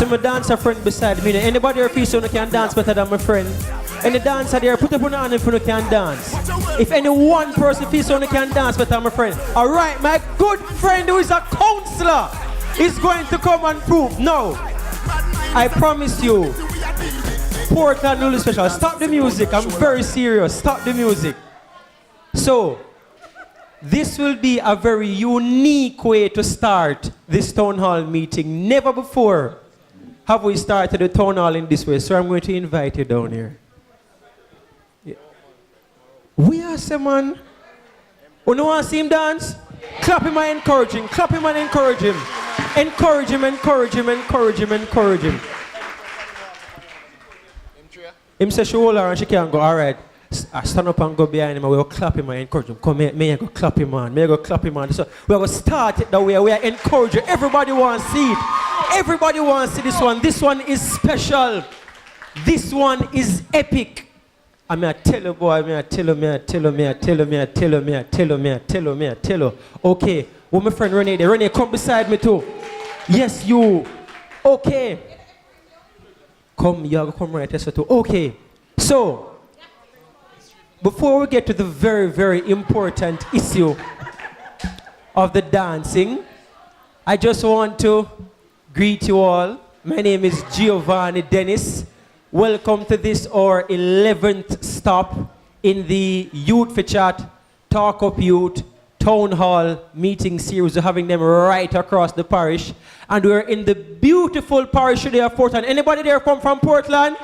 So my dancer friend beside me. Anybody here feel so you can dance better than my friend? Any dancer there, put up on hand if you can dance. If any one person feels so you can dance better than my friend. Alright, my good friend who is a counselor is going to come and prove. No. I promise you. Portland Newly Special. Stop the music. I'm very serious. Stop the music. So, this will be a very unique way to start this town hall meeting. Never before have we started the town hall in this way. So I'm going to invite you down here. Yeah. We are some man. You know want to see him dance? Clap him and encourage him. Clap him and encourage him. Encourage him, encourage him, encourage him, encourage him. Him say Shoulda and she can't go. All right. I stand up and go behind him and we'll clap him and encourage him. Come here, me I go clap him on. Me I go clap him on. So we're going to start it the way we are encouraging. Everybody wants to see it. Everybody wants to see this one. This one is special. This one is epic. I mean, I tell you, boy, I tell you. Okay. Well, my friend Renee there. Renee, come beside me too. Yes, you. Okay. Come, you come right there too. Okay. So, before we get to the very, very important issue of the dancing, I just want to greet you all. My name is Giovanni Dennis. Welcome to this our 11th stop in the Youth for Chat, Talk Up Youth, Town Hall meeting series. We're having them right across the parish. And we're in the beautiful parish today of Portland. Anybody there come from Portland?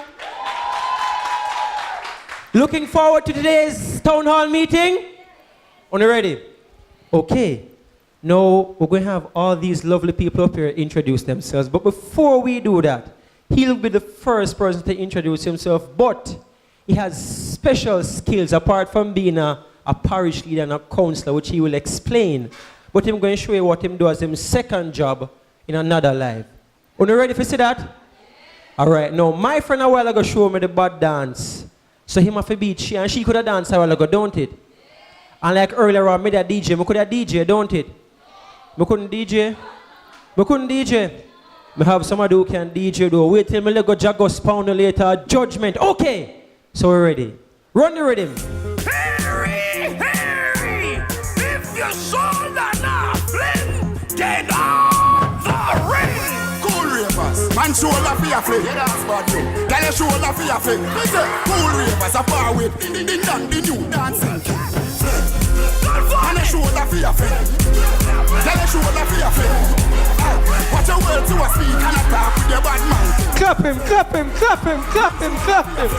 Looking forward to today's town hall meeting? Are you ready? Okay. Now we're going to have all these lovely people up here introduce themselves. But before we do that, he'll be the first person to introduce himself. But he has special skills apart from being a parish leader and a councillor, which he will explain. But I'm going to show you what him do as his second job in another life. Are you ready for see that? All right. Now, my friend a while ago showed me the bad dance. So him have to beat she, and she could have danced a while ago, don't it? And like earlier on, me that DJ, me could have DJ, don't it? Me couldn't DJ. Me couldn't DJ. Me have somebody who can DJ though. Wait till me let go Jagos pound later. Judgment. Okay. So we're ready. Run the rhythm. Harry, Harry, if your shoulder not Fling, get on the ring. Cool ravers, man shoulder for your fling. Yeah, that's bad you. Tell your shoulder for your fling. Listen, cool ravers are far away. Ding ding dong, the new dancing. Man a shoulder for your fling. Tell your shoulder for your fling. Watch your words to a speak and a talk with your bad man. Clap him, clap him, clap him, clap him, clap him.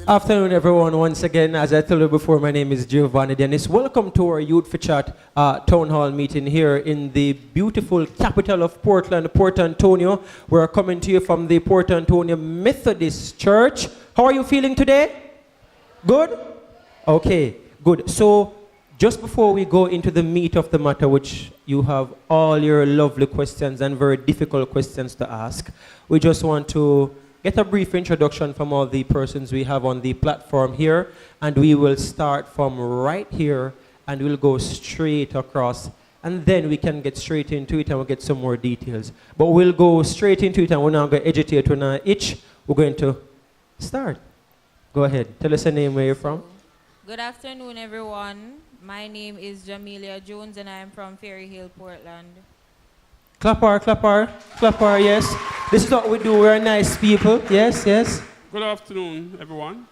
Afternoon, everyone. Once again, as I told you before, my name is Giovanni Dennis. Welcome to our Youth for Chat Town Hall meeting here in the beautiful capital of Portland, Port Antonio. We're coming to you from the Port Antonio Methodist Church. How are you feeling today? Good? Okay, good. So, just before we go into the meat of the matter, which you have all your lovely questions and very difficult questions to ask, we just want to get a brief introduction from all the persons we have on the platform here, and we will start from right here and we'll go straight across, and then we can get straight into it and we'll get some more details. But we'll go straight into it and we're not going to agitate, we're not itch. We're going to start. Go ahead. Tell us your name, where you're from. Good afternoon, everyone. My name is Jamelia Jones and I am from Ferry Hill, Portland. Clapper, clapper, clapper, yes. This is what we do, we're nice people. Yes, yes. Good afternoon, everyone.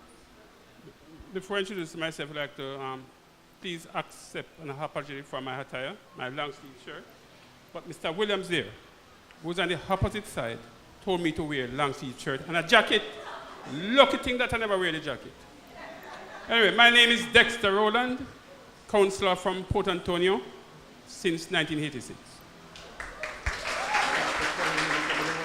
Before I introduce myself, I'd like to please accept an apology for my attire, my long sleeve shirt. But Mr. Williams there, who's on the opposite side, told me to wear a long sleeve shirt and a jacket. Lucky thing that I never wear the jacket. Anyway, my name is Dexter Rowland, councillor from Port Antonio since 1986.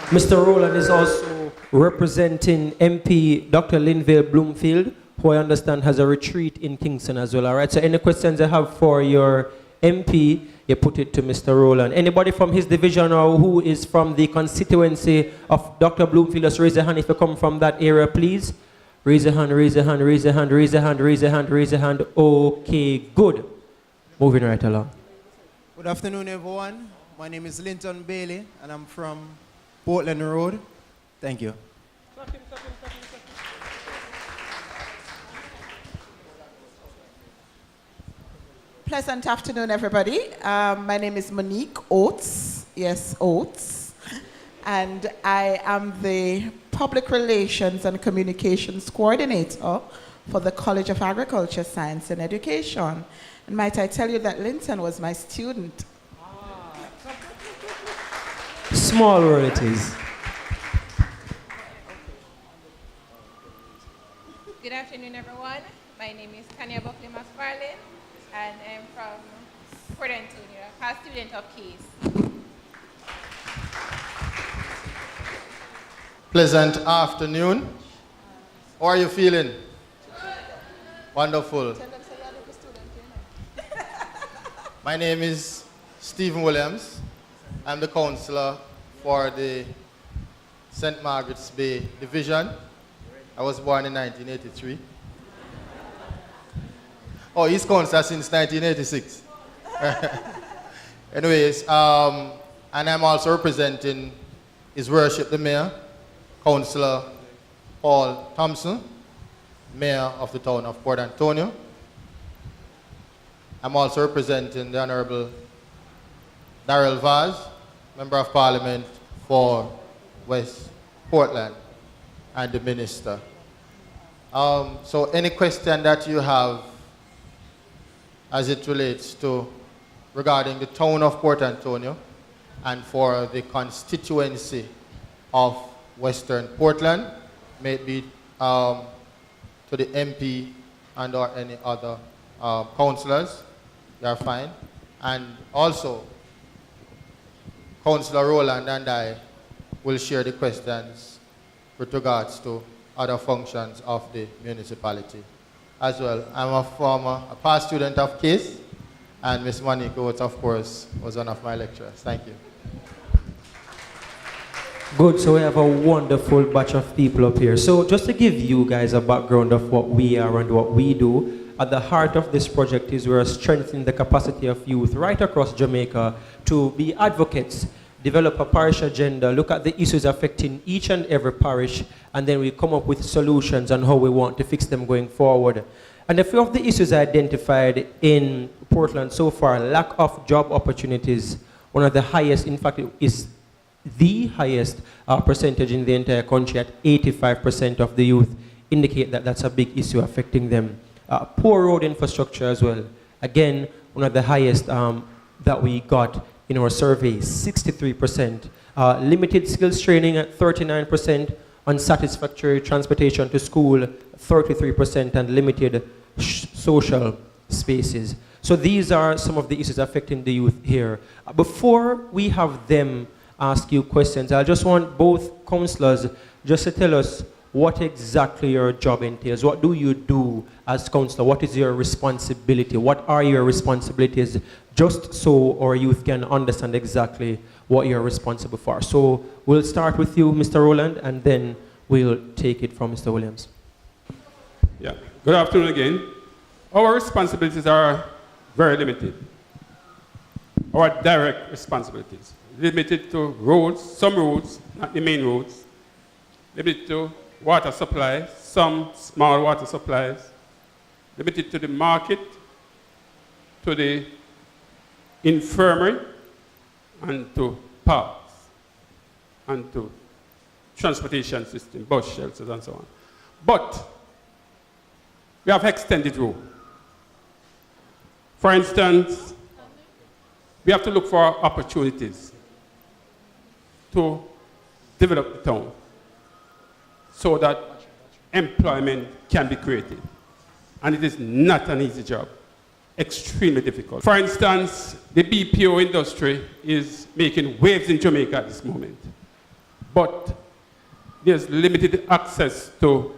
Mr. Rowland is also representing MP Dr. Linville Bloomfield, who I understand has a retreat in Kingston as well. All right, so any questions you have for your MP, you put it to Mr. Rowland. Anybody from his division or who is from the constituency of Dr. Bloomfield, just raise your hand if you come from that area, please. Raise your hand, raise your hand, raise your hand, raise your hand, raise your hand, raise your hand. Okay, good. Moving right along. Good afternoon, everyone. My name is Linton Bailey, and I'm from Portland Road. Thank you. Pleasant afternoon, everybody. My name is Monique Oates. Yes, Oates. And I am the Public Relations and Communications Coordinator for the College of Agriculture, Science and Education. And might I tell you that Linton was my student. Small world it is. Good afternoon, everyone. My name is Tanya Buckley McFarlane, and I'm from Port Antonio, a student of Case. Pleasant afternoon. How are you feeling? Wonderful. My name is Stephen Williams. I'm the councillor for the St. Margaret's Bay Division. I was born in 1983. Oh, he's councillor since 1986. Anyways, and I'm also representing His Worship the Mayor, Councillor Paul Thompson, Mayor of the town of Port Antonio. I'm also representing the Honorable Darrell Vaz, Member of Parliament for West Portland, and the Minister. So any question that you have as it relates to regarding the town of Port Antonio and for the constituency of Western Portland, may it be to the MP and or any other councillors, you are fine. And also, Councillor Rowland and I will share the questions with regards to other functions of the municipality as well. I'm a past student of Case, and Ms. Monique Oates, of course, was one of my lecturers. Thank you. Good, so we have a wonderful batch of people up here. So just to give you guys a background of what we are and what we do, at the heart of this project is we're strengthening the capacity of youth right across Jamaica to be advocates, develop a parish agenda, look at the issues affecting each and every parish, and then we come up with solutions on how we want to fix them going forward. And a few of the issues identified in Portland so far: lack of job opportunities, one of the highest, in fact, it is the highest percentage in the entire country at 85% of the youth indicate that that's a big issue affecting them. Poor road infrastructure as well. Again, one of the highest that we got in our survey, 63%. Limited skills training at 39%, unsatisfactory transportation to school, 33%, and limited social spaces. So these are some of the issues affecting the youth here. Before we have them ask you questions, I just want both councillors just to tell us what exactly your job entails. What do you do as councillor? What is your responsibility? What are your responsibilities? Just so our youth can understand exactly what you're responsible for. So we'll start with you, Mr. Rowland, and then we'll take it from Mr. Williams. Yeah, good afternoon again. Our responsibilities are very limited. Our direct responsibilities, limited to roads, some roads, not the main roads, limited to water supply, some small water supplies, limited to the market, to the infirmary, and to parks, and to transportation system, bus shelters, and so on. But we have extended road. For instance, we have to look for opportunities to develop the town so that employment can be created. And it is not an easy job, extremely difficult. For instance, the BPO industry is making waves in Jamaica at this moment, but there's limited access to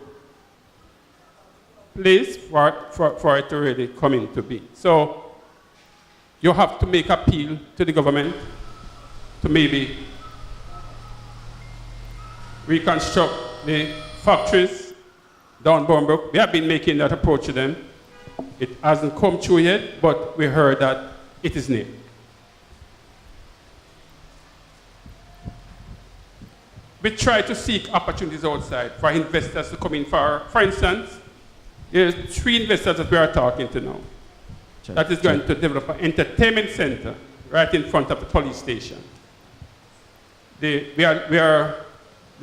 place for it to really come into being. So you have to make appeal to the government to maybe reconstruct the factories down Bournebrook. We have been making that approach to them. It hasn't come true yet, but we heard that it is near. we try to seek opportunities outside for investors to come in. For instance, there's 3 investors that we are talking to now that is going to develop an entertainment center right in front of the police station. The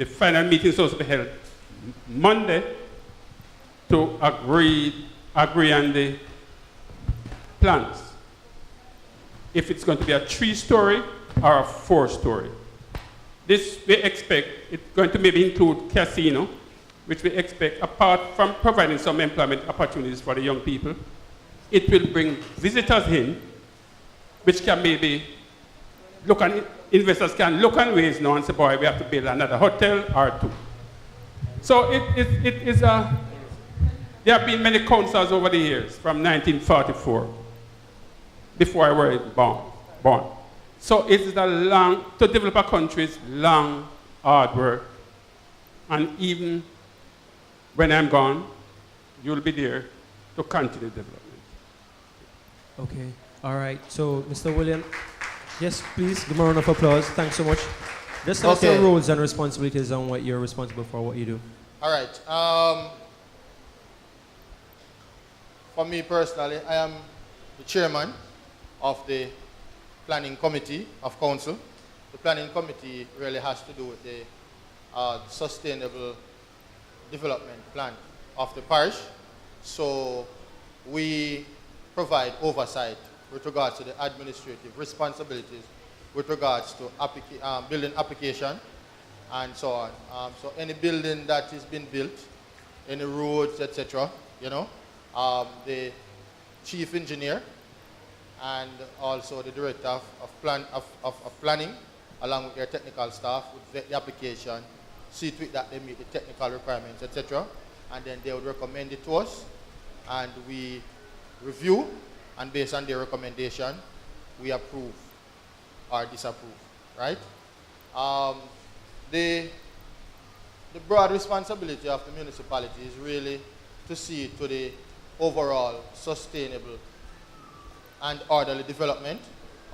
final meeting is supposed to be held Monday to agree on the plans. If it's going to be a 3-story or a 4-story. This we expect it's going to maybe include casino, which we expect apart from providing some employment opportunities for the young people, it will bring visitors in, which can maybe look on investors can look on ways now and say, boy, we have to build another hotel or 2. So it is a. There have been many councils over the years from 1944, before I was born. So it is to develop a country is long, hard work. And even when I'm gone, you'll be there to continue development. Okay. All right. So, Mr. William, yes, please give me a round of applause. Thanks so much. Just tell us your roles and responsibilities and what you're responsible for, what you do. All right. For me personally, I am the chairman of the planning committee of council. The planning committee really has to do with the sustainable development plan of the parish. So we provide oversight with regards to the administrative responsibilities with regards to building application and so on. So any building that is being built, any roads, etc., the chief engineer and also the director of planning, along with their technical staff, would vet the application, see to it that they meet the technical requirements, etc. And then they would recommend it to us, and we review, and based on their recommendation, we approve or disapprove, right? The broad responsibility of the municipality is really to see to the overall sustainable and orderly development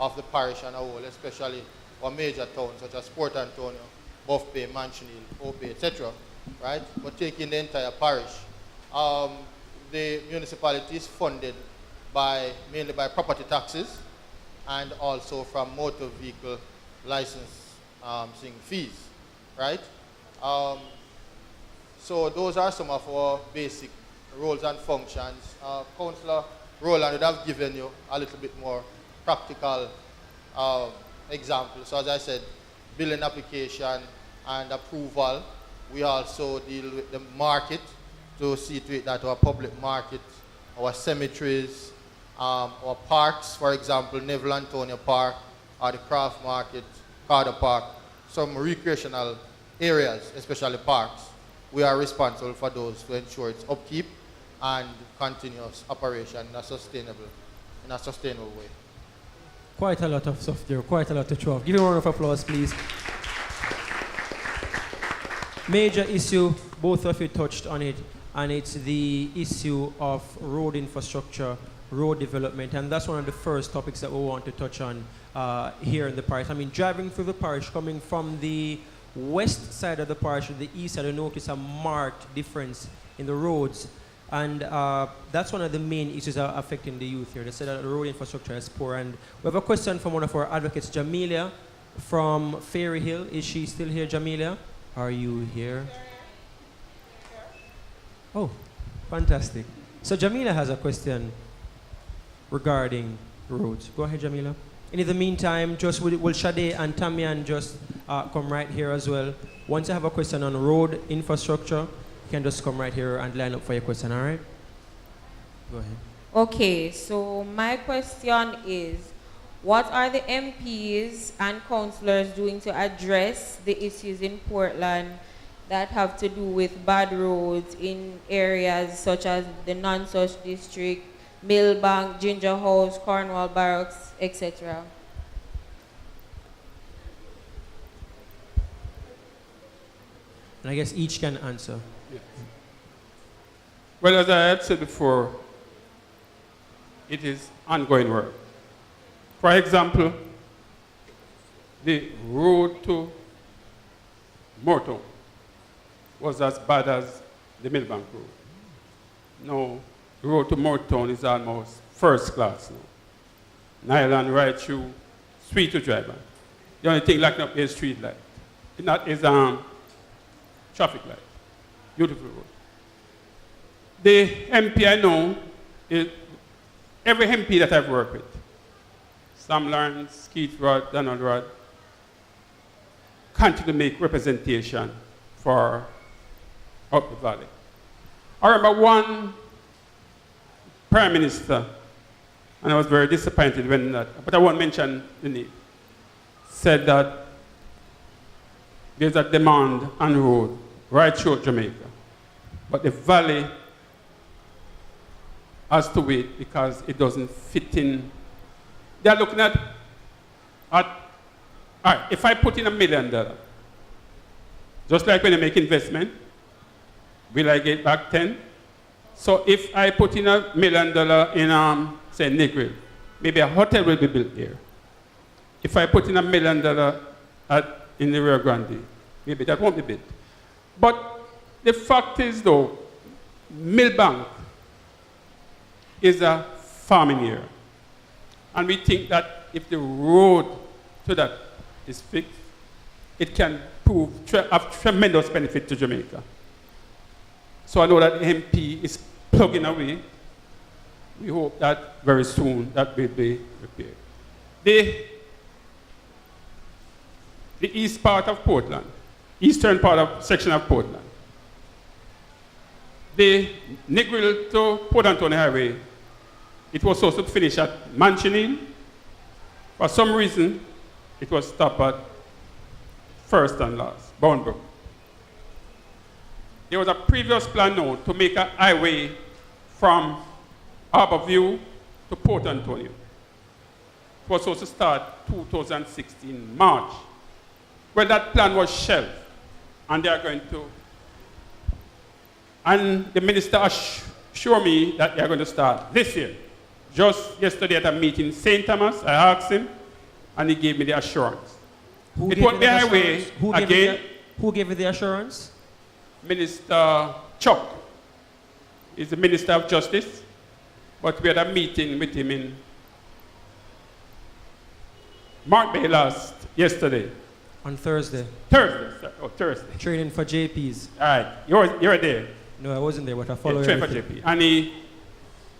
of the parish and a whole, especially our major towns such as Port Antonio, Buff Bay, Mansion Hill, Hope Bay, etc. Right? But taking the entire parish, the municipality is funded mainly by property taxes and also from motor vehicle licensing fees, right? So those are some of our basic roles and functions. Councillor Rowland would have given you a little bit more practical examples. So as I said, building application and approval. We also deal with the market to see to it that our public market, our cemeteries, our parks, for example, Neville Antonio Park, or the Craft Market, Carter Park, some recreational areas, especially parks. We are responsible for those to ensure its upkeep and continuous operation in a sustainable way. Quite a lot of stuff there, quite a lot to throw off. Give me a round of applause, please. Major issue, both of you touched on it, and it's the issue of road infrastructure, road development, and that's one of the first topics that we want to touch on here in the parish. I mean, driving through the parish, coming from the west side of the parish to the east side, you notice a marked difference in the roads. And that's one of the main issues affecting the youth here. They said that the road infrastructure is poor. And we have a question from one of our advocates, Jamelia from Fairy Hill. Is she still here, Jamelia? Are you here? Oh, fantastic. So Jamelia has a question regarding roads. Go ahead, Jamelia. And in the meantime, just will Shade and Tamian just come right here as well. Once you have a question on road infrastructure, you can just come right here and line up for your question, all right? Go ahead. Okay, so my question is, what are the MPs and councillors doing to address the issues in Portland that have to do with bad roads in areas such as the Non-Such District, Millbank, Ginger House, Cornwall Barracks, etc.? And I guess each can answer. Yes. Well, as I had said before, it is ongoing work. For example, the road to Moortown was as bad as the Millbank Road. Now, the road to Moortown is almost first class now. Nylon right through, sweet to drive on. The only thing lacking up is street light. It's not is traffic light. Beautiful road. The MP I know is every MP that I've worked with, Sam Lawrence, Keith Rod, Donald Rod, continue to make representation for Up the Valley. I remember one Prime Minister, and I was very disappointed when that, but I won't mention the name, said that there's a demand on the road right through Jamaica, but the valley has to wait because it doesn't fit in. They're looking at all right, if I put in $1 million, just like when you make investment, will I get back 10? So if I put in $1 million in, say, Negril, maybe a hotel will be built there. If I put in $1 million in the Rio Grande, maybe that won't be built. But the fact is, though, Millbank is a farming area. And we think that if the road to that is fixed, it can prove of tremendous benefit to Jamaica. So I know that the MP is plugging away. We hope that very soon that will be repaired. The east part of Portland, eastern part of section of Portland, the Negril to Port Antonio Highway, it was supposed to finish at Manchineel. For some reason, it was stopped at first and last, Boundbrook. There was a previous plan now to make a highway from Harbour View to Port Antonio. It was supposed to start 2016 March. Well, that plan was shelved, and they are going to. And the minister assured me that they are going to start this year. Just yesterday at a meeting in St. Thomas, I asked him, and he gave me the assurance. It won't be a highway again. Who gave you the assurance? Minister Chuck is the Minister of Justice, but we had a meeting with him in Mark Bay yesterday. On Thursday. Thursday. Training for JPs. All right, you're there. No, I wasn't there, but I followed training for JP. And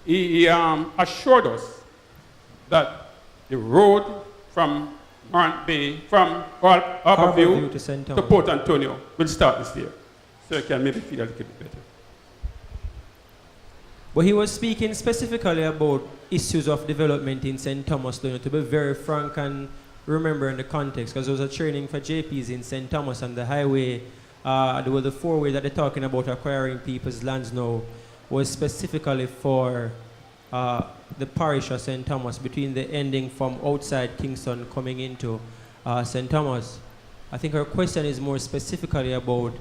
he assured us that the road from Mark Bay, from Harbour View to Port Antonio will start this year. So you can maybe feel a little bit better. But he was speaking specifically about issues of development in St. Thomas, to be very frank and remembering the context, because there was a training for JPs in St. Thomas on the highway. There was the four-way that they're talking about acquiring people's lands now was specifically for the parish of St. Thomas, between the ending from outside Kingston coming into St. Thomas. I think her question is more specifically about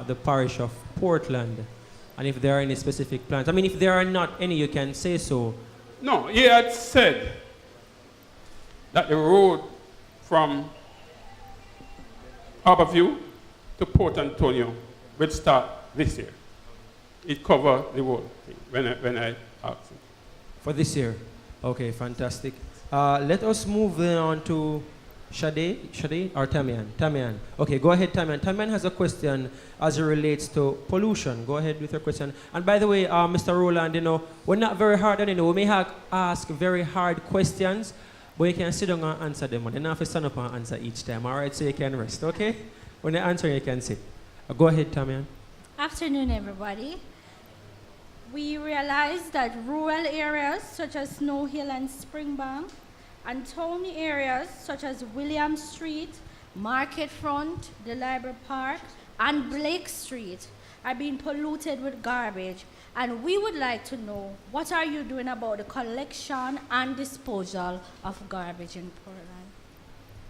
the parish of Portland, and if there are any specific plans. I mean, if there are not any, you can say so. No, he had said that the road from Harbour View to Port Antonio will start this year. It covered the whole thing when I asked him. For this year? Okay, fantastic. Let us move on to Shade or Tamian? Tamian. Okay, go ahead, Tamian. Tamian has a question as it relates to pollution. Go ahead with your question. And by the way, Mr. Rowland, we're not very hard on it. We may ask very hard questions, but you can sit down and answer them. You don't have to stand up and answer each time, all right? So you can rest, okay? When you answer, you can sit. Go ahead, Tamian. Afternoon, everybody. We realize that rural areas such as Snow Hill and Springbank, and town areas such as William Street, Market Front, the Library Park, and Blake Street are being polluted with garbage. And we would like to know, what are you doing about the collection and disposal of garbage in Portland?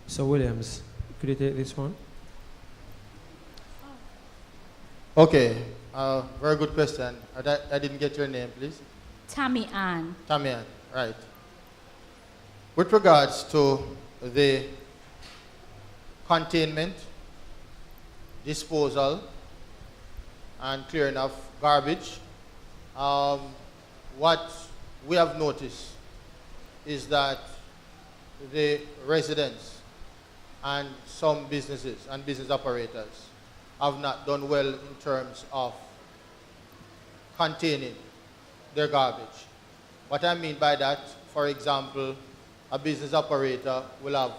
So Williams, could you take this one? Okay, very good question. I didn't get your name, please. Tammy Ann. Tammy Ann, right. With regards to the containment disposal and clearing of garbage. What we have noticed is that the residents and some businesses and business operators have not done well in terms of containing their garbage. What I mean by that, for example, a business operator will have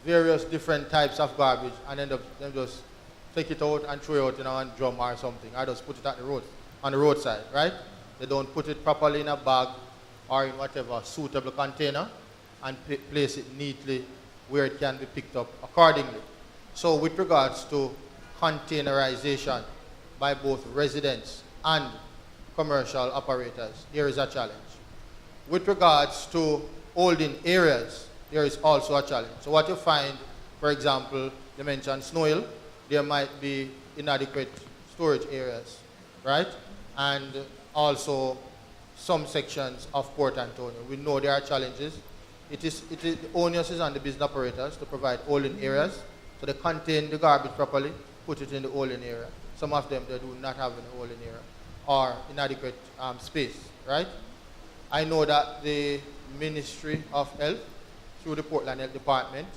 various different types of garbage and end up them just take it out and throw it out in a drum or something, or just put it at the road, on the roadside, right? They don't put it properly in a bag or in whatever suitable container and place it neatly where it can be picked up accordingly. So with regards to containerization by both residents and commercial operators, there is a challenge. With regards to holding areas, there is also a challenge. So what you find, for example, you mentioned Snow Hill, there might be inadequate storage areas, right? And also some sections of Port Antonio. We know there are challenges. The onus is on the business operators to provide holding areas, so they contain the garbage properly, put it in the holding area. Some of them, they do not have an holding area or inadequate space, right? I know that the Ministry of Health, through the Portland Health Department,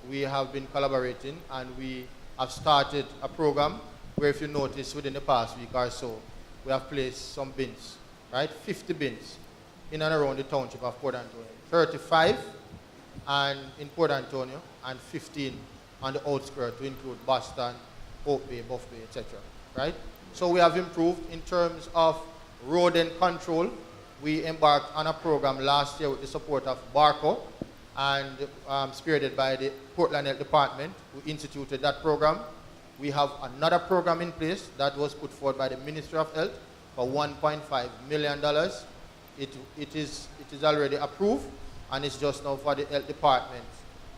we have been collaborating and we have started a program where, if you notice, within the past week or so, we have placed some bins, right? 50 bins in and around the township of Port Antonio. 35 and in Port Antonio and 15 on the outskirts to include Boston, Hope Bay, Buff Bay, etc. Right? So we have improved in terms of rodent control. We embarked on a program last year with the support of Barco and spearheaded by the Portland Health Department, who instituted that program. We have another program in place that was put forward by the Ministry of Health for $1.5 million. It is already approved, and it's just now for the Health Department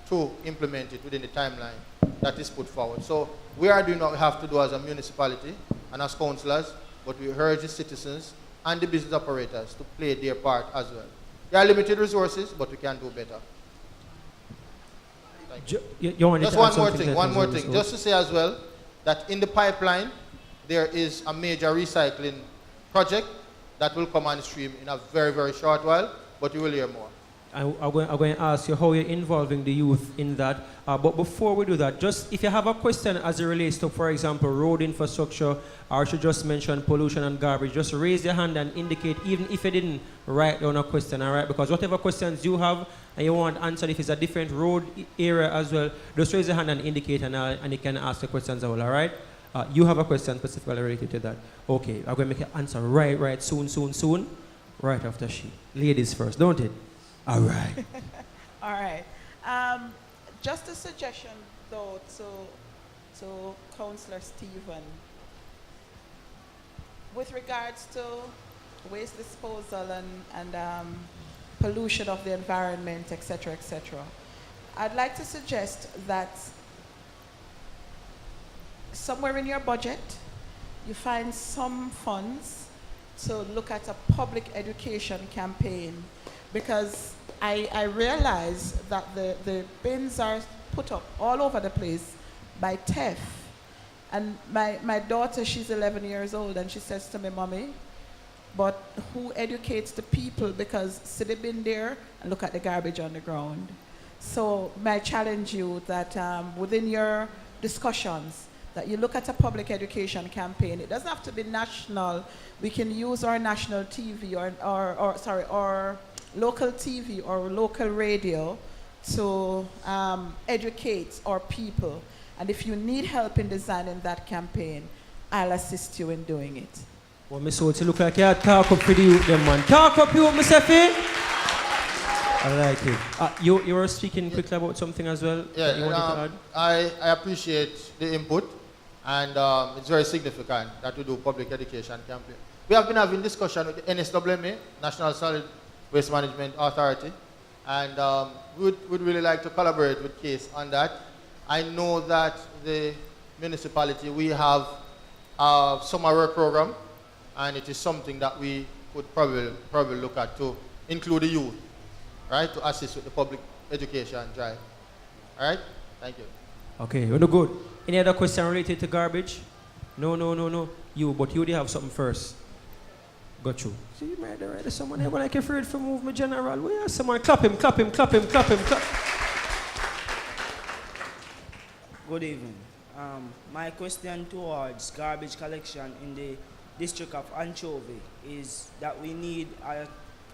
to implement it within the timeline that is put forward. So we are doing what we have to do as a municipality and as councillors, but we urge the citizens and the business operators to play their part as well. There are limited resources, but we can do better. Just one more thing. Just to say as well that in the pipeline, there is a major recycling project that will come on stream in a very, very short while, but you will hear more. I'm going to ask you how you're involving the youth in that. But before we do that, just if you have a question as it relates to, for example, road infrastructure, or should just mention pollution and garbage, just raise your hand and indicate, even if you didn't write down a question, all right? Because whatever questions you have and you want answered, if it's a different road area as well, just raise your hand and indicate, and you can ask the questions all right? You have a question specifically related to that. Okay, I'm going to make an answer right, soon, right after she. Ladies first, don't it? All right. All right. Just a suggestion, though, to Councillor Stephen. With regards to waste disposal and pollution of the environment, etc., I'd like to suggest that somewhere in your budget, you find some funds to look at a public education campaign, because I realize that the bins are put up all over the place by TEF. And my daughter, she's 11 years old, and she says to me, Mommy, but who educates the people? Because see the bin there and look at the garbage on the ground. So may I challenge you that within your discussions, that you look at a public education campaign. It doesn't have to be national. We can use our national TV or local TV or local radio to educate our people. And if you need help in designing that campaign, I'll assist you in doing it. Well, Miss Oates, you look like you talk up for the youth, them man. Talk up, you, Miss Effie. I like it. You were speaking quickly about something as well. Yeah, that you wanted to add? I appreciate the input, and it's very significant that we do public education campaign. We have been having discussion with the NSWMA, National Solid Waste Management Authority, and we'd really like to collaborate with CASE on that. I know that the municipality, we have a summer work program, and it is something that we could probably look at to include the youth, right, to assist with the public education drive. All right? Thank you. Okay, you're no good. Any other question related to garbage? No. You, but you have something first. Got you. See, there's someone here when I can afraid for movement general. Where someone clap him. Good evening. My question towards garbage collection in the district of Anchovy is that we need a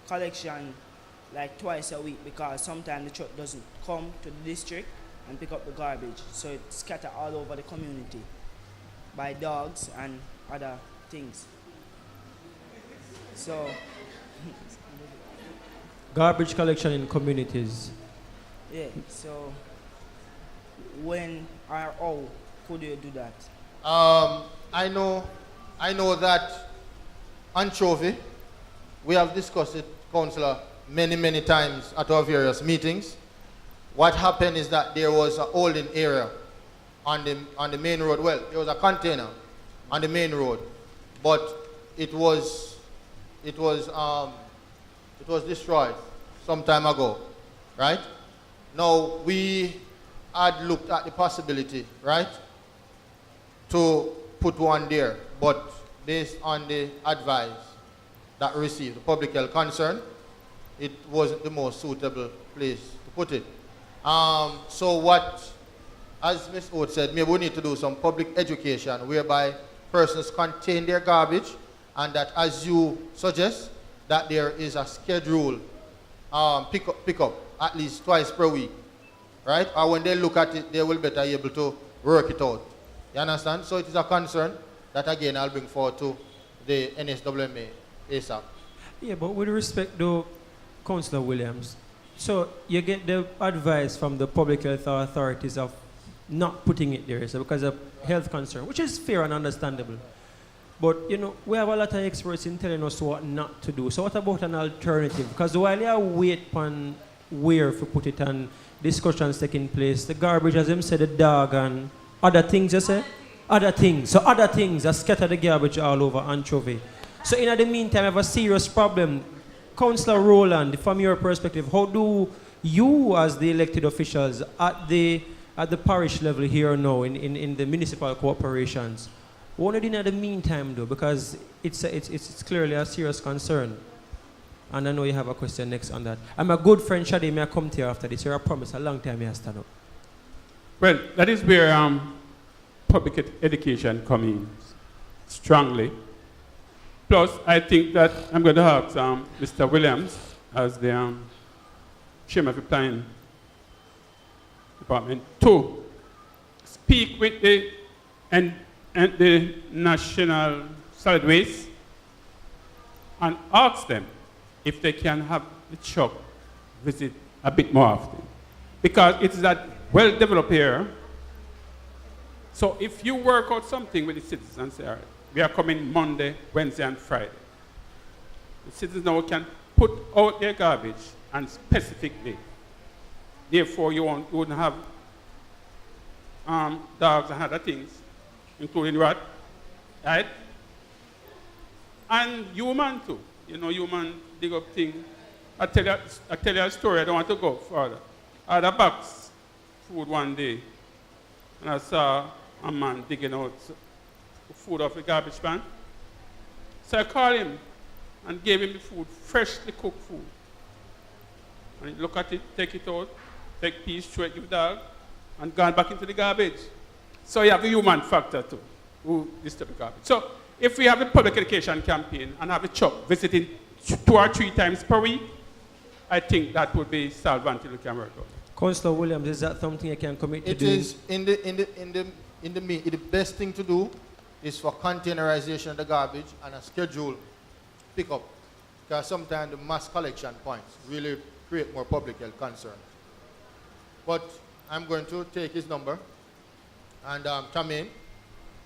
collection like twice a week because sometimes the truck doesn't come to the district and pick up the garbage, so it's scattered all over the community by dogs and other things. So garbage collection in communities. yeah, so when or how could you do that? I know that Anchovy, we have discussed it, Councillor, many times at our various meetings. What happened is that there was a holding area on the main road. Well, there was a container on the main road, but it was destroyed some time ago, right? Now we had looked at the possibility, right, to put one there, but based on the advice that we received, the public health concern, it wasn't the most suitable place to put it. So what, as Ms. Oates said, maybe we need to do some public education whereby persons contain their garbage, and that, as you suggest, that there is a schedule pick up at least twice per week, right? Or when they look at it, they will better be able to work it out. You understand? So it is a concern that, again, I'll bring forward to the NSWMA ASAP. Yeah, but with respect to Councillor Williams, so you get the advice from the public health authorities of not putting it there, so because of health concern, which is fair and understandable. But, you know, we have a lot of experts in telling us what not to do. So what about an alternative? Because while you wait on where to put it and discussions taking place, the garbage, as him said, the dog and other things, you say? Other things. So other things are scatter the garbage all over Anchovy. So in the meantime, I have a serious problem. Councillor Rowland, from your perspective, how do you, as the elected officials at the parish level here now in the municipal corporations, what are you doing in the meantime, though? Because it's clearly a serious concern. And I know you have a question next on that. I'm a good friend, Shadi. May I come to you after this? You're a promise. A long time you stand up. Well, that is where public education comes in strongly. Plus, I think that I'm going to ask Mr. Williams, as the chairman of the planning department, to speak with the National Solid Waste and ask them if they can have the truck visit a bit more often. Because it is that well-developed area. So if you work out something with the citizens, say, all right, we are coming Monday, Wednesday, and Friday. The citizens now can put out their garbage and specifically. Therefore, you wouldn't have dogs and other things, including rat, right? And human too. You know, human dig up things. I tell you a story, I don't want to go further. I had a box food one day, and I saw a man digging out food off the garbage pan. So I called him and gave him the food, freshly cooked food. And he looked at it, take it out, take piece, throw it, give the dog, and gone back into the garbage. So you have the human factor too, who disturb the garbage. So if we have a public education campaign and have a truck visiting 2 or 3 times per week, I think that would be solved until we can work out. Councillor Williams, is that something you can commit to It doing? is the best thing to do is for containerization of the garbage and a schedule pickup. Because sometimes the mass collection points really create more public health concern. But I'm going to take his number and Tamin,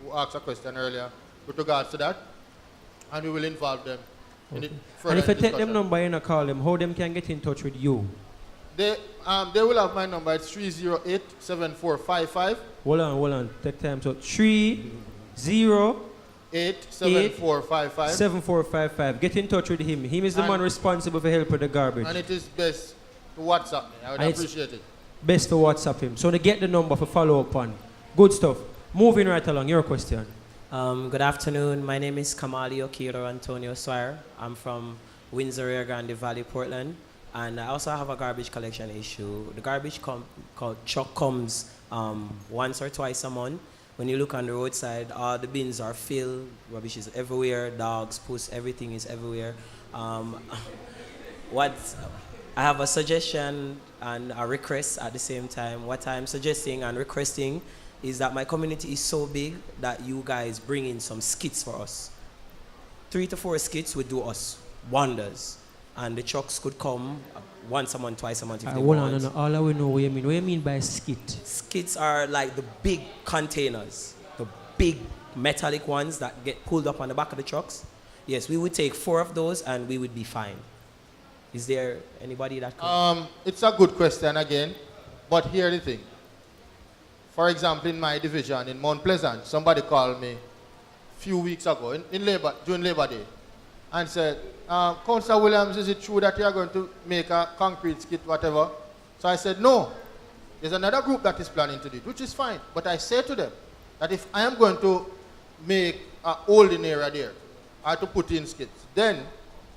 who asked a question earlier with regards to that, and we will involve them in it further. And if I take discussion. them number and I call them, how them can get in touch with you? They will have my number. It's 308-7455. Hold on. Take time. So 308-7455. 7455. Get in touch with him. He is the man responsible for helping the garbage. And it is best to WhatsApp me. I would appreciate it. best to WhatsApp him. So to get the number for follow up on. Good stuff. Moving right along, your question. Good afternoon. My name is Kamali Okiro Antonio Swire. I'm from Windsor, Rio Grande Valley, Portland. And I also have a garbage collection issue. The garbage truck comes once or twice a month. When you look on the roadside, all the bins are filled, rubbish is everywhere, dogs, puss, everything is everywhere. I have a suggestion and a request at the same time. What I'm suggesting and requesting is that my community is so big that you guys bring in some skits for us. 3 to 4 skits would do us wonders. And the trucks could come once a month, twice a month if they want. No. All I will know what you mean. What you mean by skit? Skits are like the big containers, the big metallic ones that get pulled up on the back of the trucks. Yes, we would take 4 of those and we would be fine. Is there anybody that could? It's a good question again, but here's the thing. For example, in my division in Mount Pleasant, somebody called me a few weeks ago during Labor Day and said, Councillor Williams, is it true that you are going to make a concrete skit, whatever? So I said, no. There's another group that is planning to do it, which is fine. But I say to them that if I am going to make a holding area there, I have to put in skits, then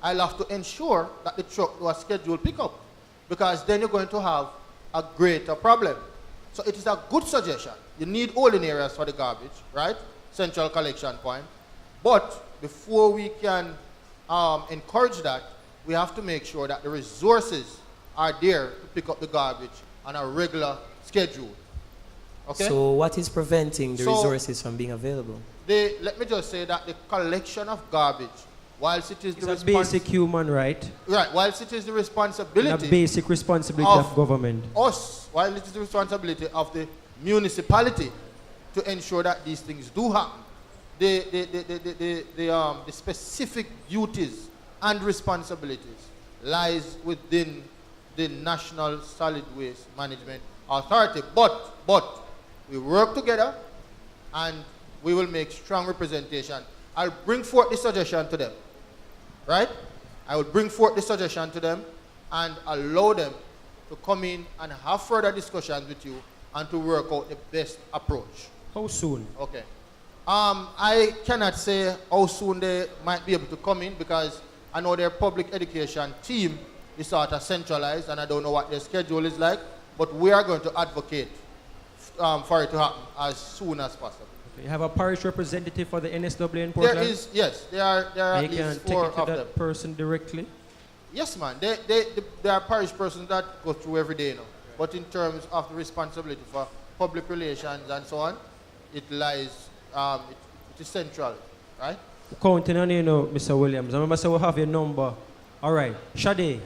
I'll have to ensure that the truck was scheduled pickup, because then you're going to have a greater problem. So it is a good suggestion. You need holding areas for the garbage, right? Central collection point. But before we can encourage that, we have to make sure that the resources are there to pick up the garbage on a regular schedule. Okay? So what is preventing the resources from being available? Let me just say that the collection of garbage, whilst it is it's a basic human right. Right, whilst it is the responsibility. And a basic responsibility of government. While it is the responsibility of the municipality to ensure that these things do happen. The specific duties and responsibilities lies within the National Solid Waste Management Authority. But we work together and we will make strong representation. I'll bring forth the suggestion to them, right? I will bring forth the suggestion to them and allow them to come in and have further discussions with you and to work out the best approach. How soon? Okay. I cannot say how soon they might be able to come in, because I know their public education team is sort of centralized and I don't know what their schedule is like, but we are going to advocate for it to happen as soon as possible. Okay. You have a parish representative for the NSW in Portland? There is, yes. There are at least 4 of them. You can take it to that person directly? Yes, man. There are parish persons that go through every day now. But in terms of the responsibility for public relations and so on, it lies, it is central, right? Counting on you know, Mr. Williams. I remember, so we'll have your number. All right. Shade,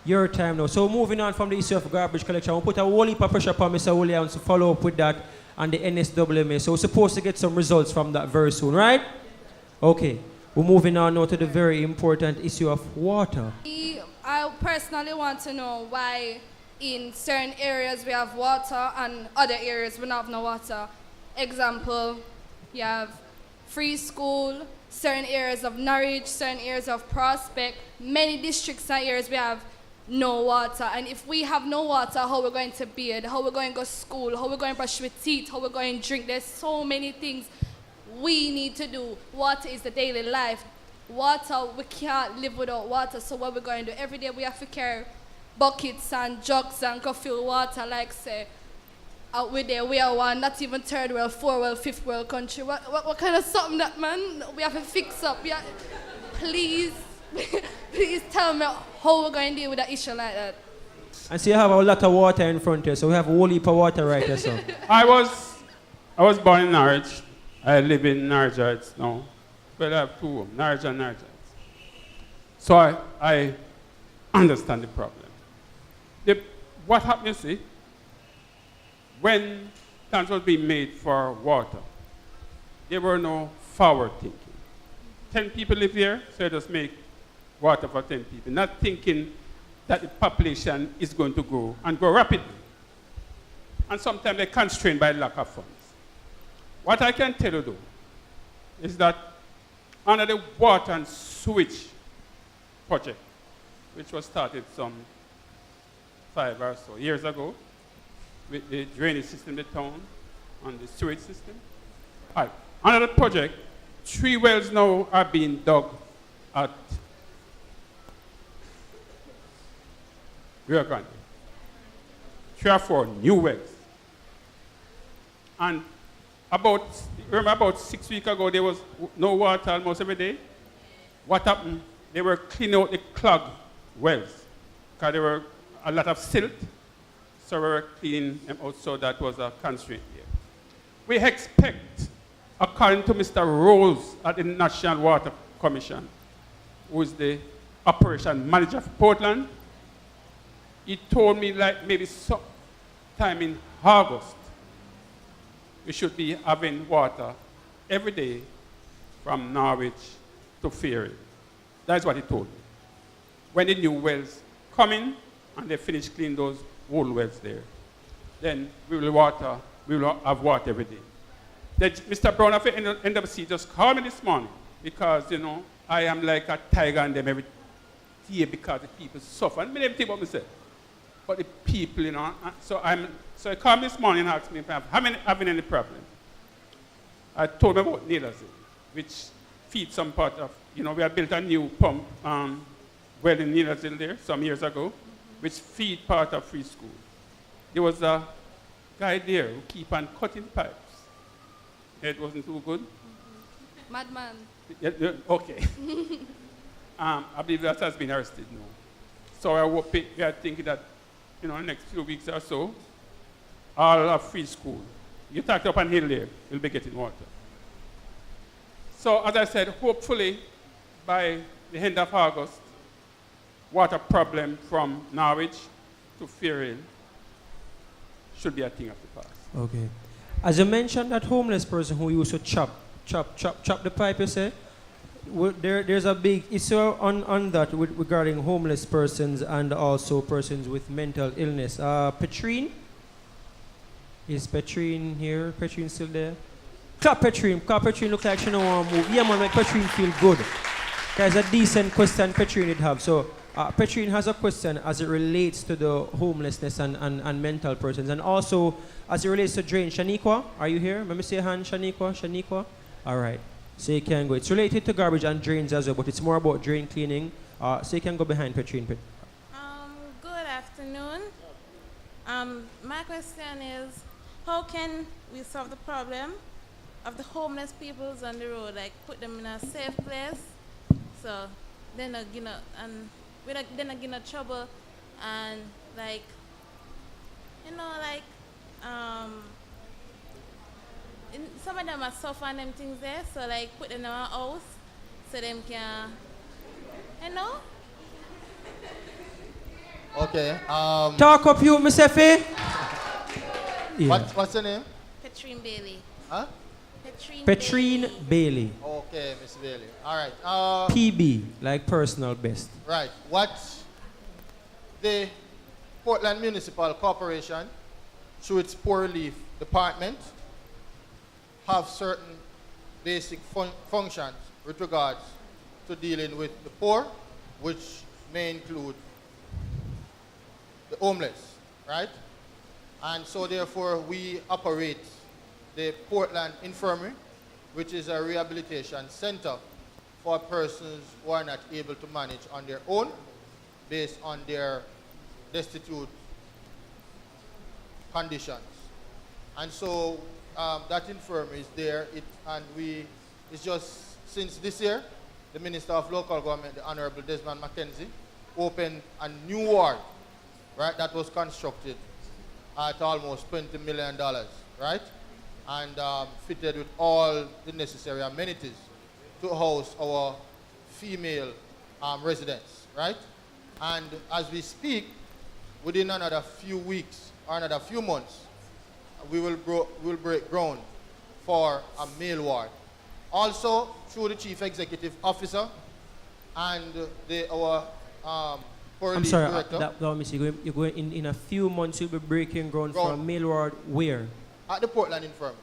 your time now. So moving on from the issue of garbage collection, we'll put a whole heap of pressure upon Mr. Williams to follow up with that and the NSWMA. So we're supposed to get some results from that very soon, right? Okay. We're moving on now to the very important issue of water. I personally want to know why in certain areas we have water and other areas we don't have no water. Example, you have Free School, certain areas of Norwich, certain areas of Prospect, many districts and areas we have no water. And if we have no water, how we're going to bathe, how we're going to go to school, how we're going to brush with teeth, how we're going to drink. There's so many things we need to do. Water is the daily life. Water, we can't live without water. So what we're going to do every day, we have to carry buckets and jugs and go fill water, like say, out with there, we are one, not even third world, 4th world, 5th world country. What kind of something that, man? We have to fix up. Please, please tell me how we're going to deal with an issue like that. And so you have a lot of water in front here, so we have a whole heap of water right here, so. I was born in Norwich. I live in Norwich now. But I have 2 homes, Norwich and Norwich. So I understand the problem. What happened, you see, when plans was being made for water, there were no forward thinking. 10 people live here, so just make water for 10 people, not thinking that the population is going to grow and grow rapidly. And sometimes they're constrained by lack of funds. What I can tell you though, is that under the water and sewage project, which was started some 5 or so years ago, with the drainage system in the town and the sewage system. All right. Another project, 3 wells now are being dug at Rio Grande. 3 or 4 new wells. And remember about 6 weeks ago, there was no water almost every day? What happened? They were cleaning out the clogged wells because there were a lot of silt, so we were cleaning them out, so that was a constraint here. We expect, according to Mr. Rolls at the National Water Commission, who is the operation manager for Portland, he told me like maybe sometime in August, we should be having water every day from Norwich to Ferry. That's what he told me. When the new wells come in and they finish cleaning those old wells there, then we will have water every day. Then Mr. Brown of the NWC just called me this morning because, you know, I am like a tiger on them every day because the people suffer. And I didn't think about myself. But the people, you know, so he called me this morning and asked me if I'm having any problem. I told him about Needles, which feeds some part of, you know, we have built a new pump well in Needles there some years ago, which feed part of free school. There was a guy there who keep on cutting pipes. It wasn't too good. Madman. Yeah, okay. I believe that has been arrested now. So we are thinking that, you know, in the next few weeks or so, all of free school, you talked up on hill there, you'll be getting water. So as I said, hopefully by the end of August, water problem from Norwich to Ferry should be a thing of the past. Okay. As you mentioned, that homeless person who used to chop the pipe, you say, there's a big issue on that regarding homeless persons and also persons with mental illness. Petrine? Is Petrine here? Petrine still there? Clap Petrine. Clap Petrine look like she don't want to move. Yeah, man, make Petrine feel good. There's a decent question Petrine would have. So Petrine has a question as it relates to the homelessness and mental persons. And also as it relates to drain. Shaniqua, are you here? Let me see a hand, Shaniqua. All right. So you can go. It's related to garbage and drains as well, but it's more about drain cleaning. So you can go behind Petrine. Good afternoon. My question is, how can we solve the problem of the homeless people on the road? Like put them in a safe place, so they're not gonna get in trouble, and like, you know, like some of them are suffering them things there, so like put them in a house so them can, you know. Okay. Talk up you, Miss Effie. Yeah. What's your name? Petrine Bailey. Huh? Petrine Bailey. Okay, Miss Bailey. All right. PB, like personal best. Right. What the Portland Municipal Corporation, through its poor relief department, have certain basic functions with regards to dealing with the poor, which may include the homeless, right? And so therefore we operate the Portland Infirmary, which is a rehabilitation center for persons who are not able to manage on their own based on their destitute conditions. And so that infirmary is there, it's just since this year, the Minister of Local Government, the Honorable Desmond McKenzie, opened a new ward, right, that was constructed at almost $20 million, right? And fitted with all the necessary amenities to house our female residents, right? And as we speak, within another few weeks or another few months, we will break ground for a male ward. Also, through the Chief Executive Officer and our I'm sorry, let me see. You're going in a few months, you'll be breaking ground for a male ward where? At the Portland Infirmary.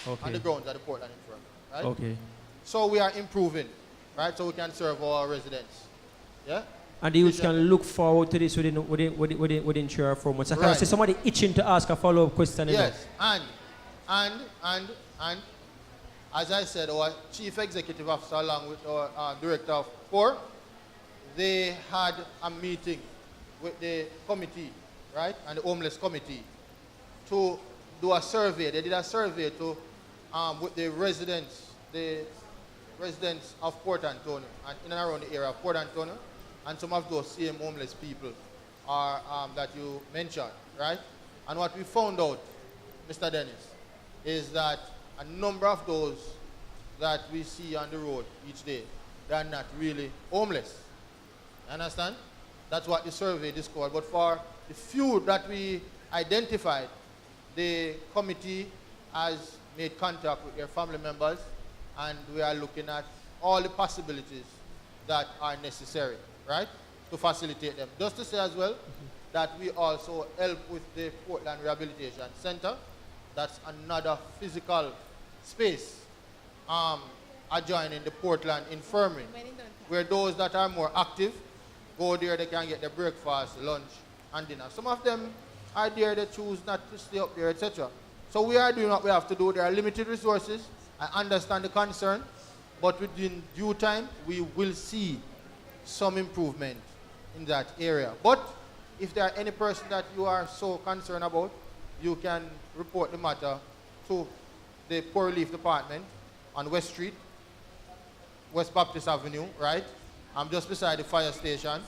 Okay. On the grounds at the Portland Infirmary, right? Okay. So we are improving, right? So we can serve our residents. Yeah? And the youth can look forward to this within 3 or 4 months. I can see somebody itching to ask a follow-up question. Yes, and as I said, our chief executive officer along with our director of CORE, they had a meeting with the committee, right, and the homeless committee to do a survey. They did a survey to with the residents of Port Antonio and in and around the area of Port Antonio, and some of those same homeless people are that you mentioned, right? And what we found out, Mr. Dennis, is that a number of those that we see on the road each day, they are not really homeless. You understand? That's what the survey discovered. But for the few that we identified, the committee has made contact with their family members, and we are looking at all the possibilities that are necessary, right, to facilitate them. Just to say as well that we also help with the Portland Rehabilitation Center. That's another physical space adjoining the Portland Infirmary, where those that are more active go there, they can get their breakfast, lunch, and dinner. Some of them are there, they choose not to stay up there, etc. So we are doing what we have to do. There are limited resources. I understand the concern, but within due time, we will see some improvement in that area. But if there are any person that you are so concerned about, you can report the matter to the Poor Relief Department on West Street, West Baptist Avenue, right? I'm just beside the fire station.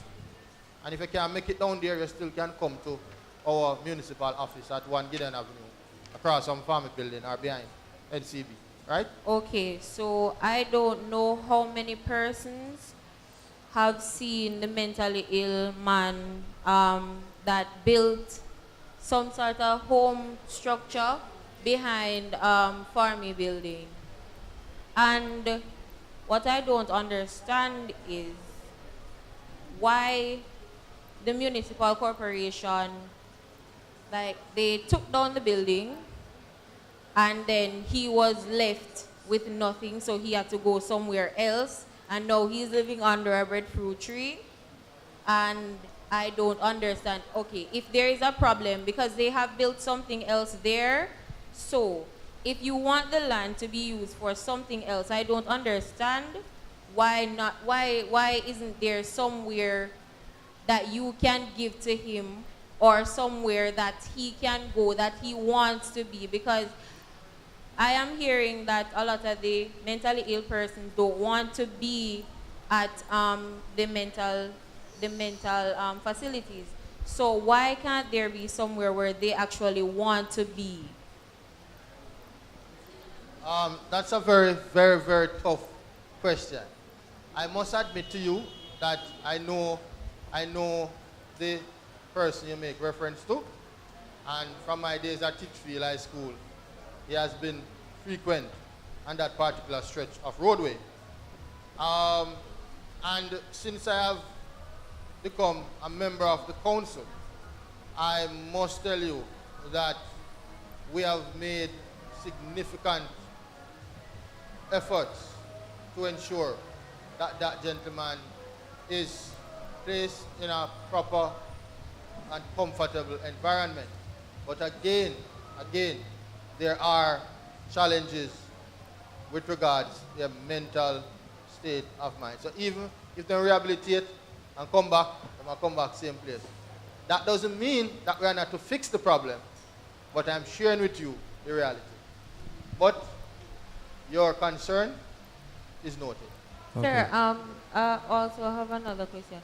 And if you can't make it down there, you still can come to our municipal office at 1 Gideon Avenue, across from Farmer Building or behind NCB, right? Okay, so I don't know how many persons have seen the mentally ill man that built some sort of home structure behind Farmy Building. And what I don't understand is why the municipal corporation, like, they took down the building and then he was left with nothing, so he had to go somewhere else, and now he's living under a breadfruit tree. And I don't understand. Okay, if there is a problem because they have built something else there, so if you want the land to be used for something else, I don't understand why isn't there somewhere that you can give to him, or somewhere that he can go, that he wants to be? Because I am hearing that a lot of the mentally ill persons don't want to be at the mental facilities. So why can't there be somewhere where they actually want to be? That's a very, very, very tough question. I must admit to you that I know the person you make reference to, and from my days at Titchfield High School, he has been frequent on that particular stretch of roadway. And since I have become a member of the council, I must tell you that we have made significant efforts to ensure that that gentleman is placed in a proper and comfortable environment. But again, there are challenges with regards to their mental state of mind. So even if they rehabilitate and come back, they will come back same place. That doesn't mean that we are not to fix the problem, but I'm sharing with you the reality. But your concern is noted. Okay. Sir, also have another question.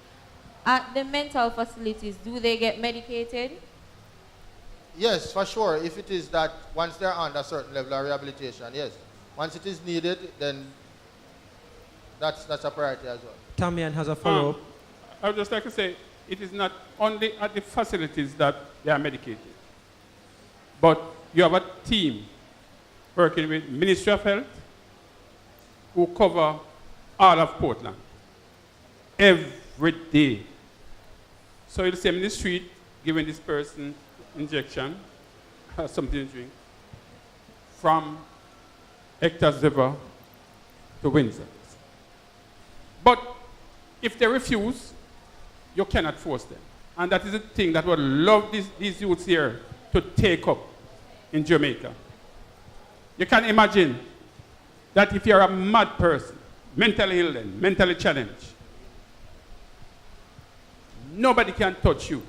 At the mental facilities, do they get medicated? Yes, for sure. If it is that once they're on a certain level of rehabilitation, yes. Once it is needed, then that's a priority as well. Tamian has a follow-up. I would just like to say, it is not only at the facilities that they are medicated, but you have a team working with Ministry of Health who cover all of Portland every day. So you'll see them in the street giving this person injection, something to drink, from Hector's River to Windsor. But if they refuse, you cannot force them. And that is the thing that would love these youths here to take up in Jamaica. You can imagine that if you're a mad person, mentally ill and mentally challenged, nobody can touch you.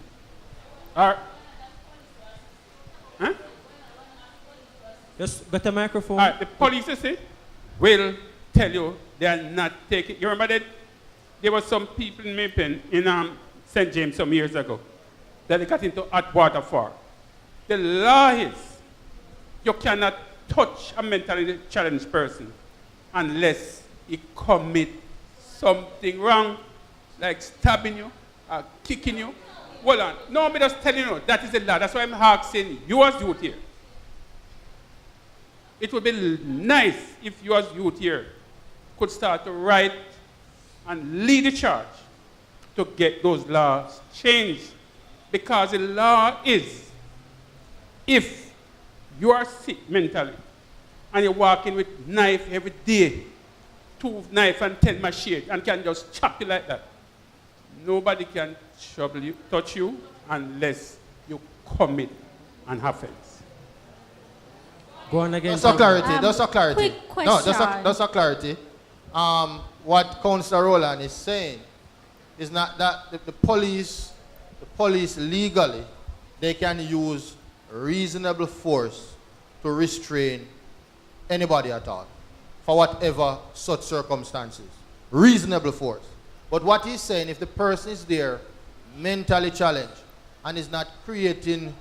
Or, huh? Just get a microphone. The police, you see, will tell you they are not taking. You remember that there were some people in Mapen in St. James some years ago that they got into hot water for. The law is you cannot touch a mentally challenged person unless he commit something wrong, like stabbing you or kicking you. Hold on. No, I'm just telling you, that is the law. That's why I'm asking you as youth here. It would be nice if you as youth here could start to write and lead the charge to get those laws changed. Because the law is, if you are sick mentally and you're walking with knife every day, 2 knife and 10 machete, and can just chop you like that, nobody can touch you unless you commit an offense. Go on again. Just for clarity, just for clarity. Quick question. No, just for clarity. What Councillor Rowland is saying is not that the police legally, they can use reasonable force to restrain anybody at all for whatever such circumstances. Reasonable force. But what he's saying, if the person is there mentally challenged and is not creating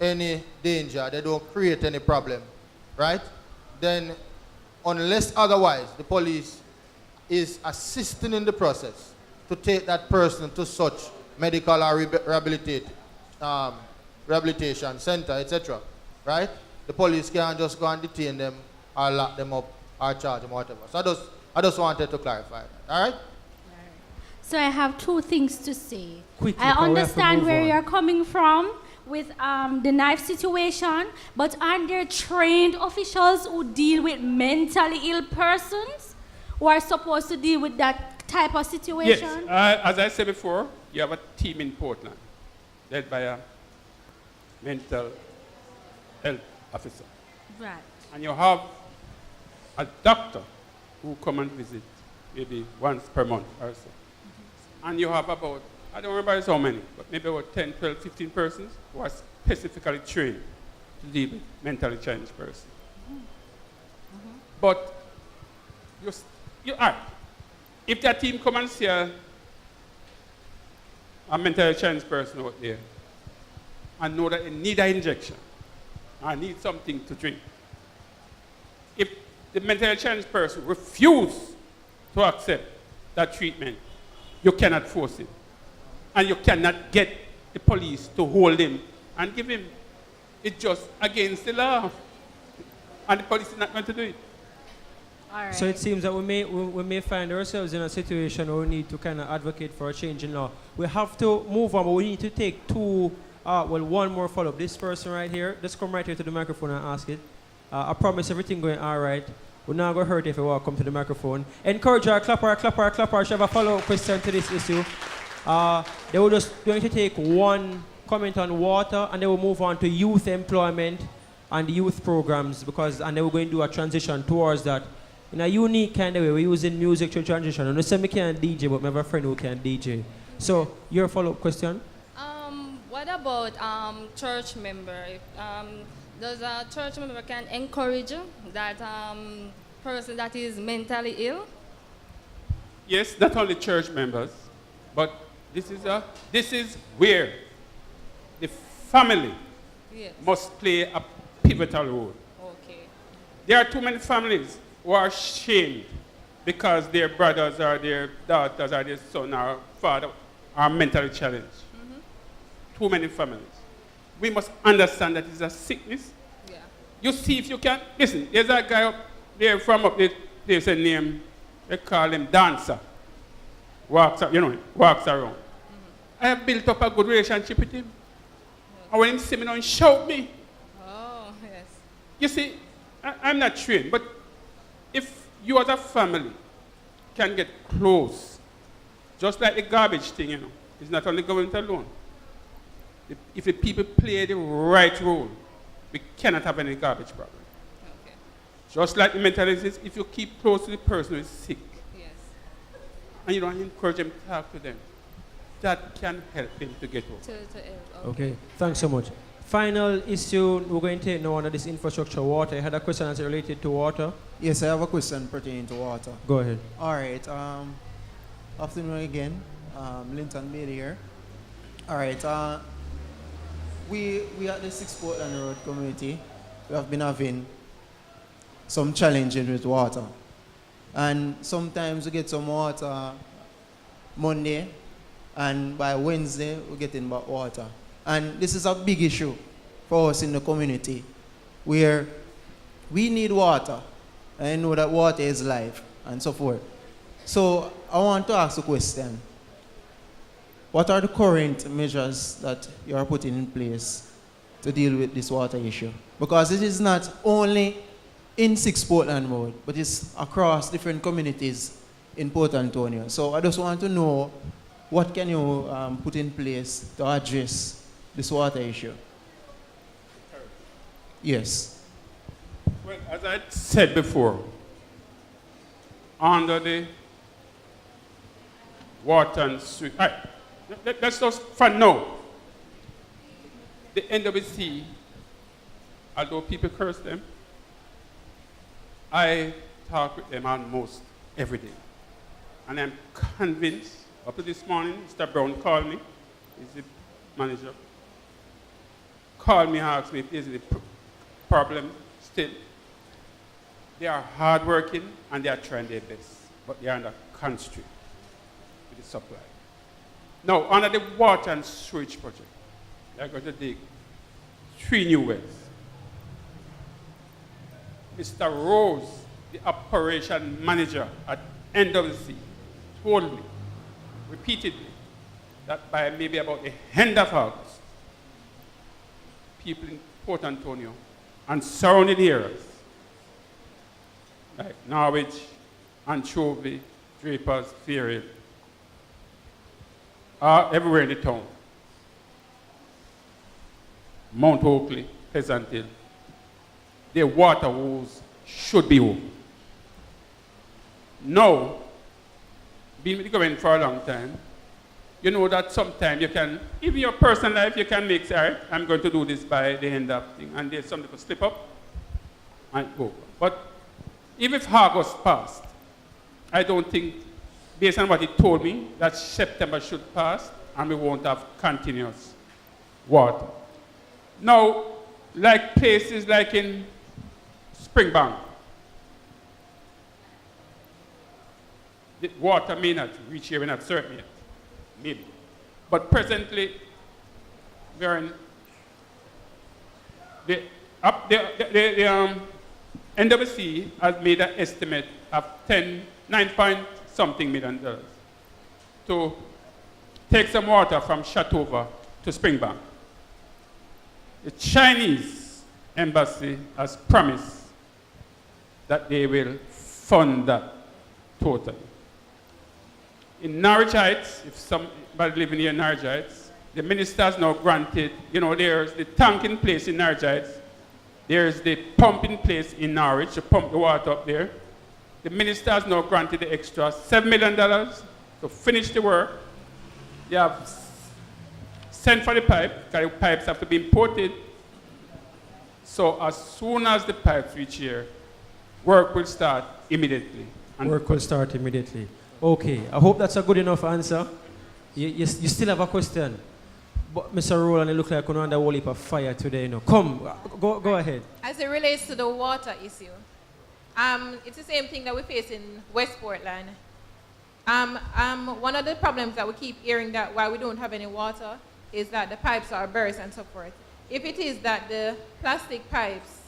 any danger, they don't create any problem, right? Then unless otherwise, the police is assisting in the process to take that person to such medical or rehabilitation center, etc. Right? The police can't just go and detain them or lock them up or charge them or whatever. So I just wanted to clarify that. All right? So I have 2 things to say. Quickly, I we have to understand move where on. you're coming from with the knife situation, but aren't there trained officials who deal with mentally ill persons who are supposed to deal with that type of situation? Yes, as I said before, you have a team in Portland led by a mental health officer. Right. And you have a doctor who come and visit maybe once per month or so. And you have about, I don't remember how many, but maybe about 10, 12, 15 persons who are specifically trained to deal with mentally challenged persons. But you are. If that team come and see a mentally challenged person out there and know that they need an injection or need something to drink, if the mentally challenged person refuses to accept that treatment, you cannot force it. And you cannot get the police to hold him and give him. It's just against the law. And the police is not going to do it. All right. So it seems that we may find ourselves in a situation where we need to kind of advocate for a change in law. We have to move on, but we need to take one more follow-up. This person right here, just come right here to the microphone and ask it. I promise everything going all right. We're not going to hurt if you want to come to the microphone. Encourage our clapper. She have a follow-up question to this issue. They were just going to take one comment on water, and they will move on to youth employment and youth programs, and they were going to do a transition towards that. In a unique kind of way, we're using music to transition. And I say I can't DJ, but I have a friend who can DJ. So, your follow-up question? What about church member? Does a church member can encourage that person that is mentally ill? Yes, not only church members, but this is where the family must play a pivotal role. Okay. There are too many families who are shamed because their brothers or their daughters or their son or father are mentally challenged. Too many families. We must understand that it's a sickness. Yeah. You see if you can. Listen, there's a guy up there from up there, there's a name, they call him Dancer. Walks around. I have built up a good relationship with him. And when he see me now, he shout me. Oh, yes. You see, I'm not trained, but if you as a family can get close, just like the garbage thing, It's not only government alone. If the people play the right role, we cannot have any garbage problem. Okay. Just like the mental illness, if you keep close to the person who is sick, Yes. and you don't encourage them to talk to them, that can help them to get over. Okay, thanks so much. Final issue we're going to take now under this infrastructure water. You had a question that's related to water? Yes, I have a question pertaining to water. Go ahead. All right. Afternoon again. Linton Bailey here. All right. We at the 6 Portland Road community, we have been having some challenges with water. And sometimes we get some water Monday, and by Wednesday we're getting back water. And this is a big issue for us in the community, where we need water. And I know that water is life, and so forth. So I want to ask a question. What are the current measures that you are putting in place to deal with this water issue? Because it is not only in 6 Portland Road, but it's across different communities in Port Antonio. So I just want to know, what can you put in place to address this water issue? Yes. Well, as I said before, under the water and street, let's just for now, the NWC, although people curse them, I talk with them almost every day. And I'm convinced, up to this morning, Mr. Brown called me, he's the manager, called me and asked me if there's any problem still. They are hardworking and they are trying their best, but they are under constraint with the supply. Now, under the water and sewage project, they're going to dig 3 new wells. Mr. Rose, the operation manager at NWC, told me repeatedly that by maybe about the end of August, people in Port Antonio and surrounding areas, like Norwich, Anchovy, Drapers, Fairhill, everywhere in the town, Mount Oakley, Pleasant Hill, their water holes should be open. Now, being with the government for a long time, you know that sometimes you can, even your personal life, you can make, all right, I'm going to do this by the end of thing, and there's something to slip up and go. But even if August passed, I don't think, based on what he told me, that September should pass and we won't have continuous water. Now, like places like in Springbank, the water may not reach here, we're not certain yet, maybe. But presently, we're in the NWC has made an estimate of 9 million dollars to take some water from Shatova to Springbank. The Chinese embassy has promised that they will fund that totally. In Norwich Heights, if somebody living here in Norwich Heights, the minister has now granted, there's the tank in place in Norwich Heights, there's the pump in place in Norwich to pump the water up there. The minister has now granted the extra $7 million to finish the work. They have sent for the pipe, because the pipes have to be imported. So as soon as the pipes reach here, work will start immediately. Work will start immediately. Okay, I hope that's a good enough answer. You still have a question? But Mr. Rowland, you look like you're under a whole heap of fire today. Come, go ahead. As it relates to the water issue, it's the same thing that we face in West Portland. One of the problems that we keep hearing that why we don't have any water is that the pipes are burst and so forth. If it is that the plastic pipes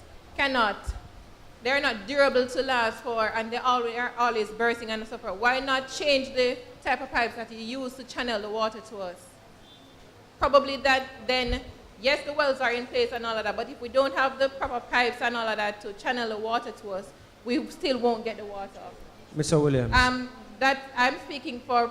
they're not durable to last for, and they are always bursting and so forth, why not change the type of pipes that you use to channel the water to us? Probably that then, yes, the wells are in place and all of that, but if we don't have the proper pipes and all of that to channel the water to us, we still won't get the water. Mr. Williams. that I'm speaking for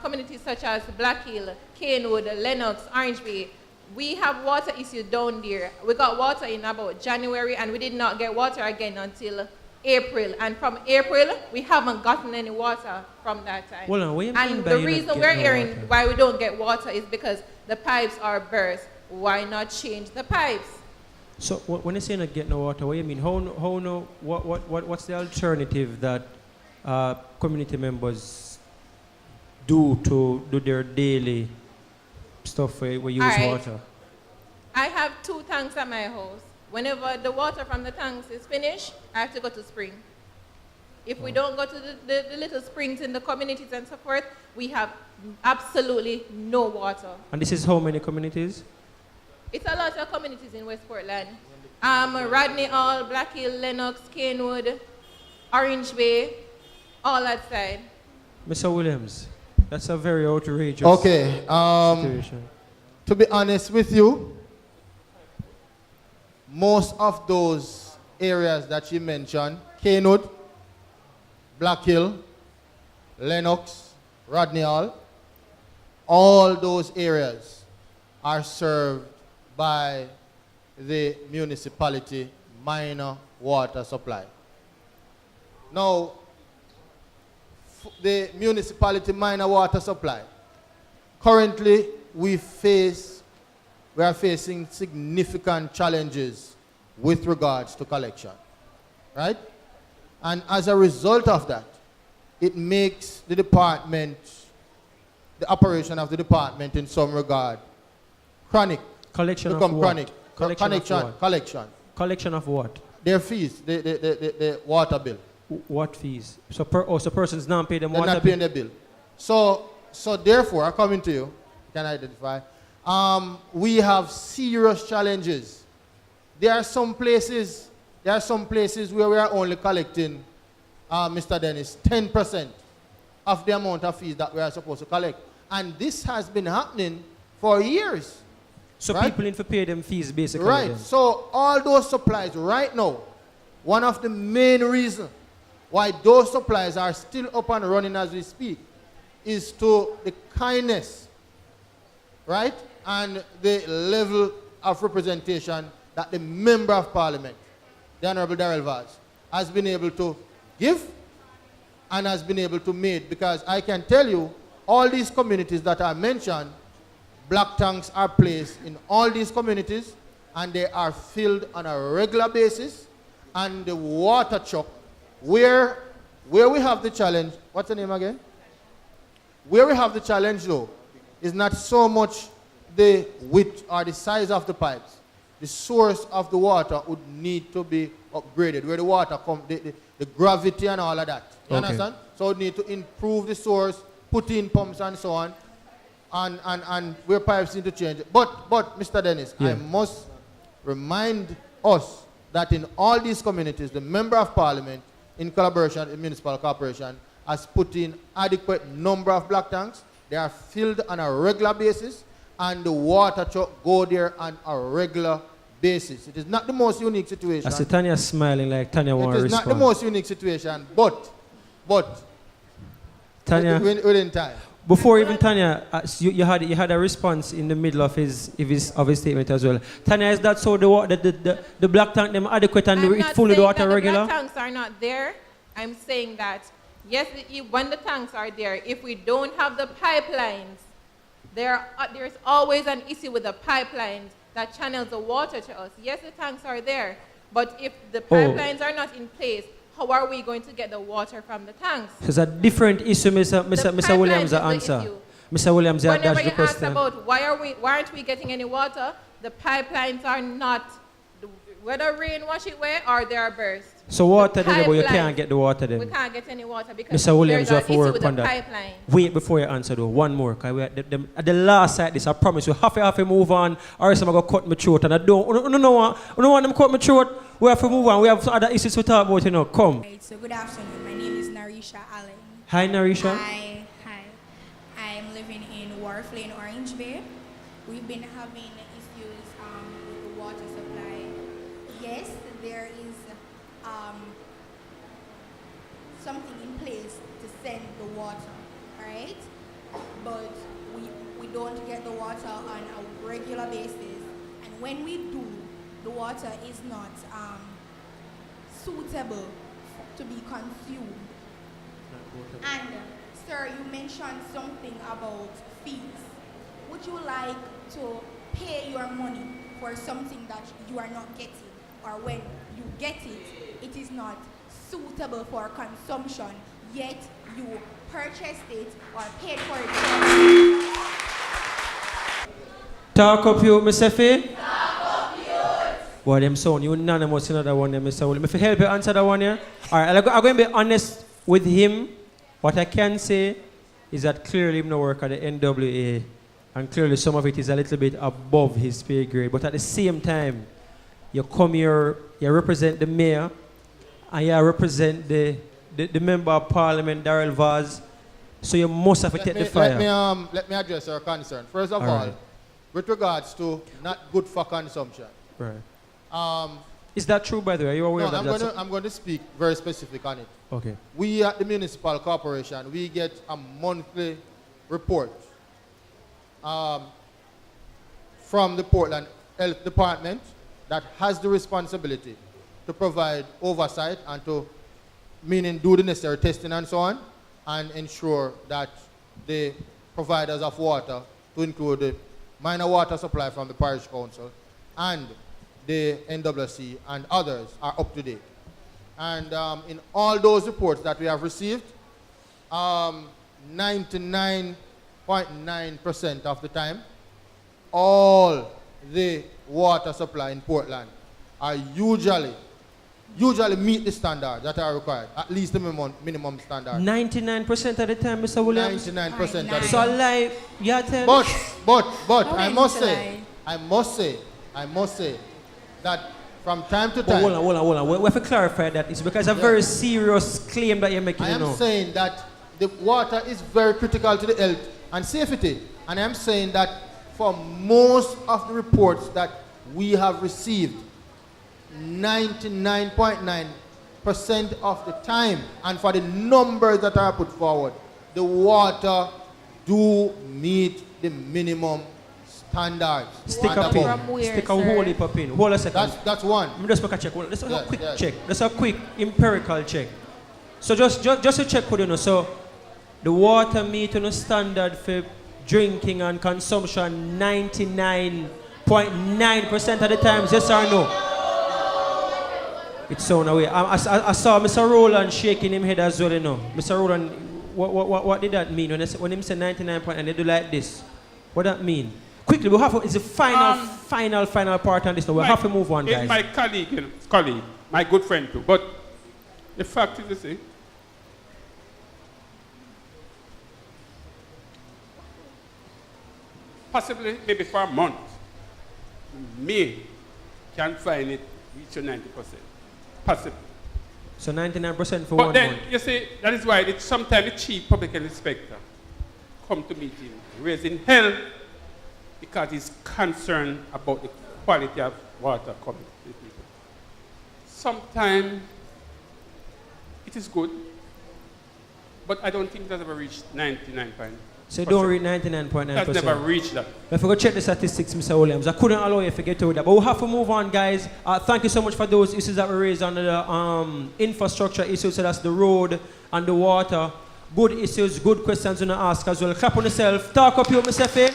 communities such as Black Hill, Canewood, Lennox, Orange Bay. We have water issues down there. We got water in about January, and we did not get water again until April. And from April, we haven't gotten any water from that time. Well, what do you mean and by the you reason not we're getting no hearing water? why we don't get water is because the pipes are burst. Why not change the pipes? So when you say not get no water, what do you mean? What's the alternative that community members do to do their daily stuff where we use Alright. water? I have 2 tanks at my house. Whenever the water from the tanks is finished, I have to go to spring. If we don't go to the little springs in the communities and so forth, we have absolutely no water. And this is how many communities? It's a lot of communities in West Portland. Rodney Hall, Black Hill, Lennox, Canewood, Orange Bay, all that side. Mr. Williams, that's a very outrageous Okay, situation. to be honest with you, most of those areas that you mentioned, Canewood, Black Hill, Lennox, Rodney Hall, all those areas are served by the municipality minor water supply. Now, the municipality minor water supply, currently we are facing significant challenges with regards to collection, right? And as a result of that, it makes the department, the operation of the department in some regard, chronic. Collection become of chronic. what? Collection. Collection of what? Their fees, the water bill. What fees? So persons not pay them They're water not paying their bill. So therefore, I'm coming to you, can identify, we have serious challenges. There are some places where we are only collecting, Mr. Dennis, 10% of the amount of fees that we are supposed to collect. And this has been happening for years. So right? people need to pay them fees basically. Right. then. So all those supplies right now, one of the main reasons why those supplies are still up and running as we speak is to the kindness, right, and the level of representation that the Member of Parliament, the Honorable Darrell Vaz, has been able to give and has been able to make. Because I can tell you, all these communities that are mentioned, black tanks are placed in all these communities and they are filled on a regular basis. And the water truck, where we have the challenge, what's the name again? Where we have the challenge though, is not so much the width or the size of the pipes. The source of the water would need to be upgraded, where the water comes, the gravity and all of that. You understand? So we need to improve the source, put in pumps and so on, and where pipes need to change. But Mr. Dennis, I must remind us that in all these communities, the Member of Parliament, in collaboration with the Municipal Corporation, has put in adequate number of black tanks. They are filled on a regular basis, and the water truck go there on a regular basis. It is not the most unique situation. I see Tanya smiling like Tanya wants to respond. It is not the most unique situation, but Tanya, within time. Before even Tanya, you had a response in the middle of his statement as well. Tanya, is that so the black tank them adequate and it full of the water regular? The black tanks are not there. I'm saying that yes, when the tanks are there, if we don't have the pipelines, there's always an issue with the pipelines that channels the water to us. Yes, the tanks are there, but if the pipelines are not in place, how are we going to get the water from the tanks? It's a different issue, Mr. Williams' answer. Mr. Williams, that's the Whenever you ask question. about why aren't we getting any water, the pipelines are not, whether rain wash it away or they are burst. So water there, but you can't get the water We then. can't get any water because Mr. Williams, you there's have an to issue work with on the that. pipeline. Wait before you answer though. One more, because we at the last side this, I promise you, have to move on, or else I'm going to cut my throat. And I don't want them cut my throat. We have to move on. We have some other issues to talk about, Come. Right, so good afternoon. My name is Narisha Allen. Hi, Narisha. Hi. I'm living in Wharflane, Orange Bay. We've been having issues with the water supply. Yes, there is. something in place to send the water, right? But we don't get the water on a regular basis. And when we do, the water is not suitable to be consumed. And sir, you mentioned something about fees. Would you like to pay your money for something that you are not getting, or when you get it, it is not suitable for consumption, yet you purchased it or paid for it? Talk up you, Mr. Fee. Boy, them sound unanimous in another one, Mr. William. If you help you answer that one, yeah? All right, I'm going to be honest with him. What I can say is that clearly him no work at the NWA, and clearly some of it is a little bit above his pay grade. But at the same time, you come here, you represent the mayor, and you represent the member of parliament, Darrell Vaz, so you must have to take the fire. Let me address your concern. First of all, with regards to not good for consumption. Right. Is that true, by the way? Are you aware of that? I'm going to speak very specific on it. Okay. We at the municipal corporation, we get a monthly report from the Portland Health Department that has the responsibility to provide oversight and to, meaning do the necessary testing and so on, and ensure that the providers of water, to include the minor water supply from the parish council and the NWC and others, are up to date. And in all those reports that we have received, 99.9% of the time, all the water supply in Portland are usually meet the standards that are required, at least the minimum standard. 99% of the time, Mr. Williams? 99% of the time. So like, yeah, tell but I must say that from time to time. Hold on. We have to clarify that. It's because a very serious claim that you're making. I am saying that the water is very critical to the health and safety. And I'm saying that for most of the reports that we have received, 99.9% of the time, and for the numbers that are put forward, the water do meet the minimum standards. Stick a whole heap of pin. Hold a second. That's one. Let me just make a check. Let's have a quick check. Let's have a quick empirical check. So just to check with you know, so the water meet on a standard for drinking and consumption 99.9% of the times, yes or no? It's so away. I saw Mr. Rowland shaking his head as well, you know. Mr. Rowland, what did that mean when him say 99.9 they do like this? What that mean? Quickly, we have it's the final part on this. Now we have to move on, guys. It's my colleague, my good friend too. But the fact is, you see, possibly maybe for a month, me can find it reach to 90%. Possibly. So 99% for but 1 month. But then, you see, that is why sometimes the chief public health inspector come to meeting, raising hell, because he's concerned about the quality of water coming to the people. Sometimes it is good, but I don't think it has ever reached 99%. So you don't reach 99.9%. It has never reached that. If we go check the statistics, Mr. Williams, I couldn't allow you to get to that. But we'll have to move on, guys. Thank you so much for those issues that were raised under the infrastructure issues. So that's the road and the water. Good issues, good questions to ask as well. Clap on yourself. Talk up you, Mr. Fee.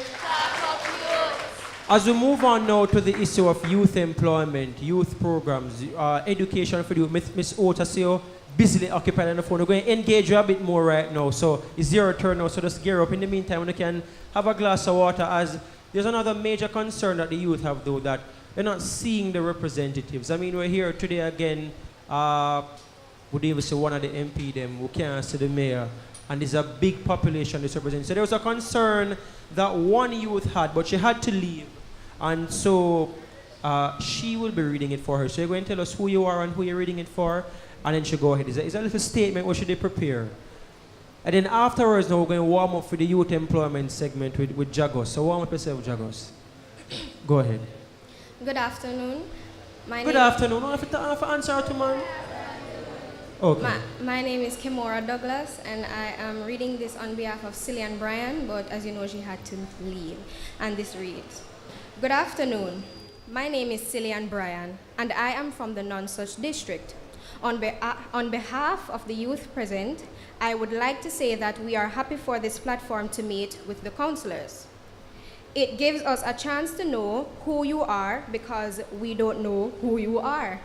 As we move on now to the issue of youth employment, youth programs, education for you, Ms. Otasio, busily occupied on the phone. We're going to engage you a bit more right now. So it's your turn now, so just gear up. In the meantime, when you can have a glass of water, as there's another major concern that the youth have, though, that they're not seeing the representatives. I mean, we're here today again, would even see one of the MP them, we can't see the mayor, and there's a big population that's represented. So there was a concern that one youth had, but she had to leave. And so she will be reading it for her. So you're going to tell us who you are and who you're reading it for, and then she'll go ahead. It's a little statement what should they prepare. And then afterwards, now we're going to warm up for the youth employment segment with Jagos. So warm up yourself, Jagos. Go ahead. Good afternoon. Good afternoon. I have to answer to man. Okay. My name is Kimora Douglas, and I am reading this on behalf of Cillian Bryan, but as you know, she had to leave. And this reads, Good afternoon. My name is Cillian Bryan, and I am from the Nonsuch district. On behalf of the youth present, I would like to say that we are happy for this platform to meet with the councillors. It gives us a chance to know who you are because we don't know who you are.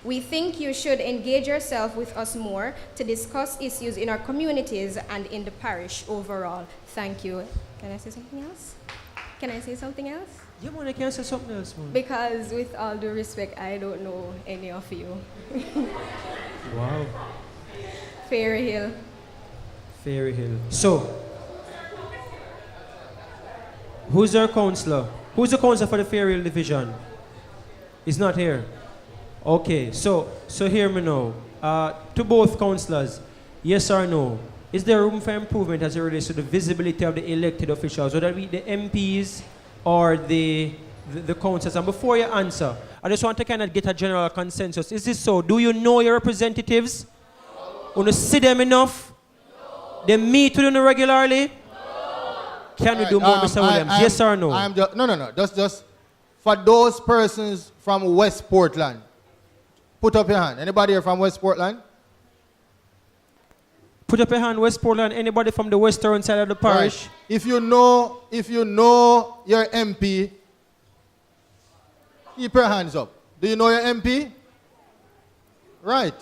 We think you should engage yourself with us more to discuss issues in our communities and in the parish overall. Thank you. Can I say something else? Can I say something else? Yeah, man, I can say something else, man. Because with all due respect, I don't know any of you. Wow. Fairy Hill. Fairy Hill. So, who's our councillor? Who's the councillor for the Fairy Hill division? He's not here. Okay, so hear me now. To both councillors, yes or no? Is there room for improvement as it relates to the visibility of the elected officials, whether it be the MPs or the councillors? And before you answer, I just want to kind of get a general consensus. Is this so? Do you know your representatives? No. Want to see them enough? No. They meet with you regularly? No. Can we do more, Mr. Williams? Yes or no? No. Just for those persons from West Portland, put up your hand. Anybody here from West Portland? Put up your hand, West Portland. Anybody from the western side of the parish? Right. If you know your MP, keep your hands up. Do you know your MP? Right.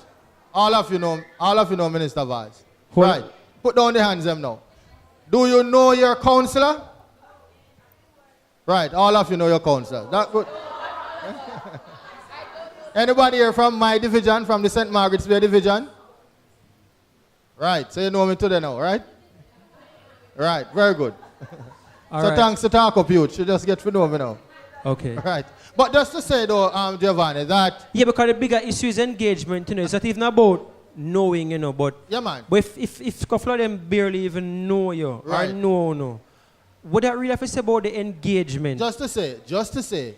All of you know Minister Vaz. Right. Put down the hands them now. Do you know your councillor? Right. All of you know your councillor. That's good. Anybody here from my division, from the St. Margaret's Bay division? Right, so you know me today now, right? Right, very good. Thanks to Talk Up Youth, you just get to know me now. Okay. Right. But just to say though, Giovanni, that... Yeah, because the bigger issue is engagement, you know. It's not even about knowing, you know, but... Yeah, man. But if a couple of them barely even know you, right, or no, what that really have to say about the engagement? Just to say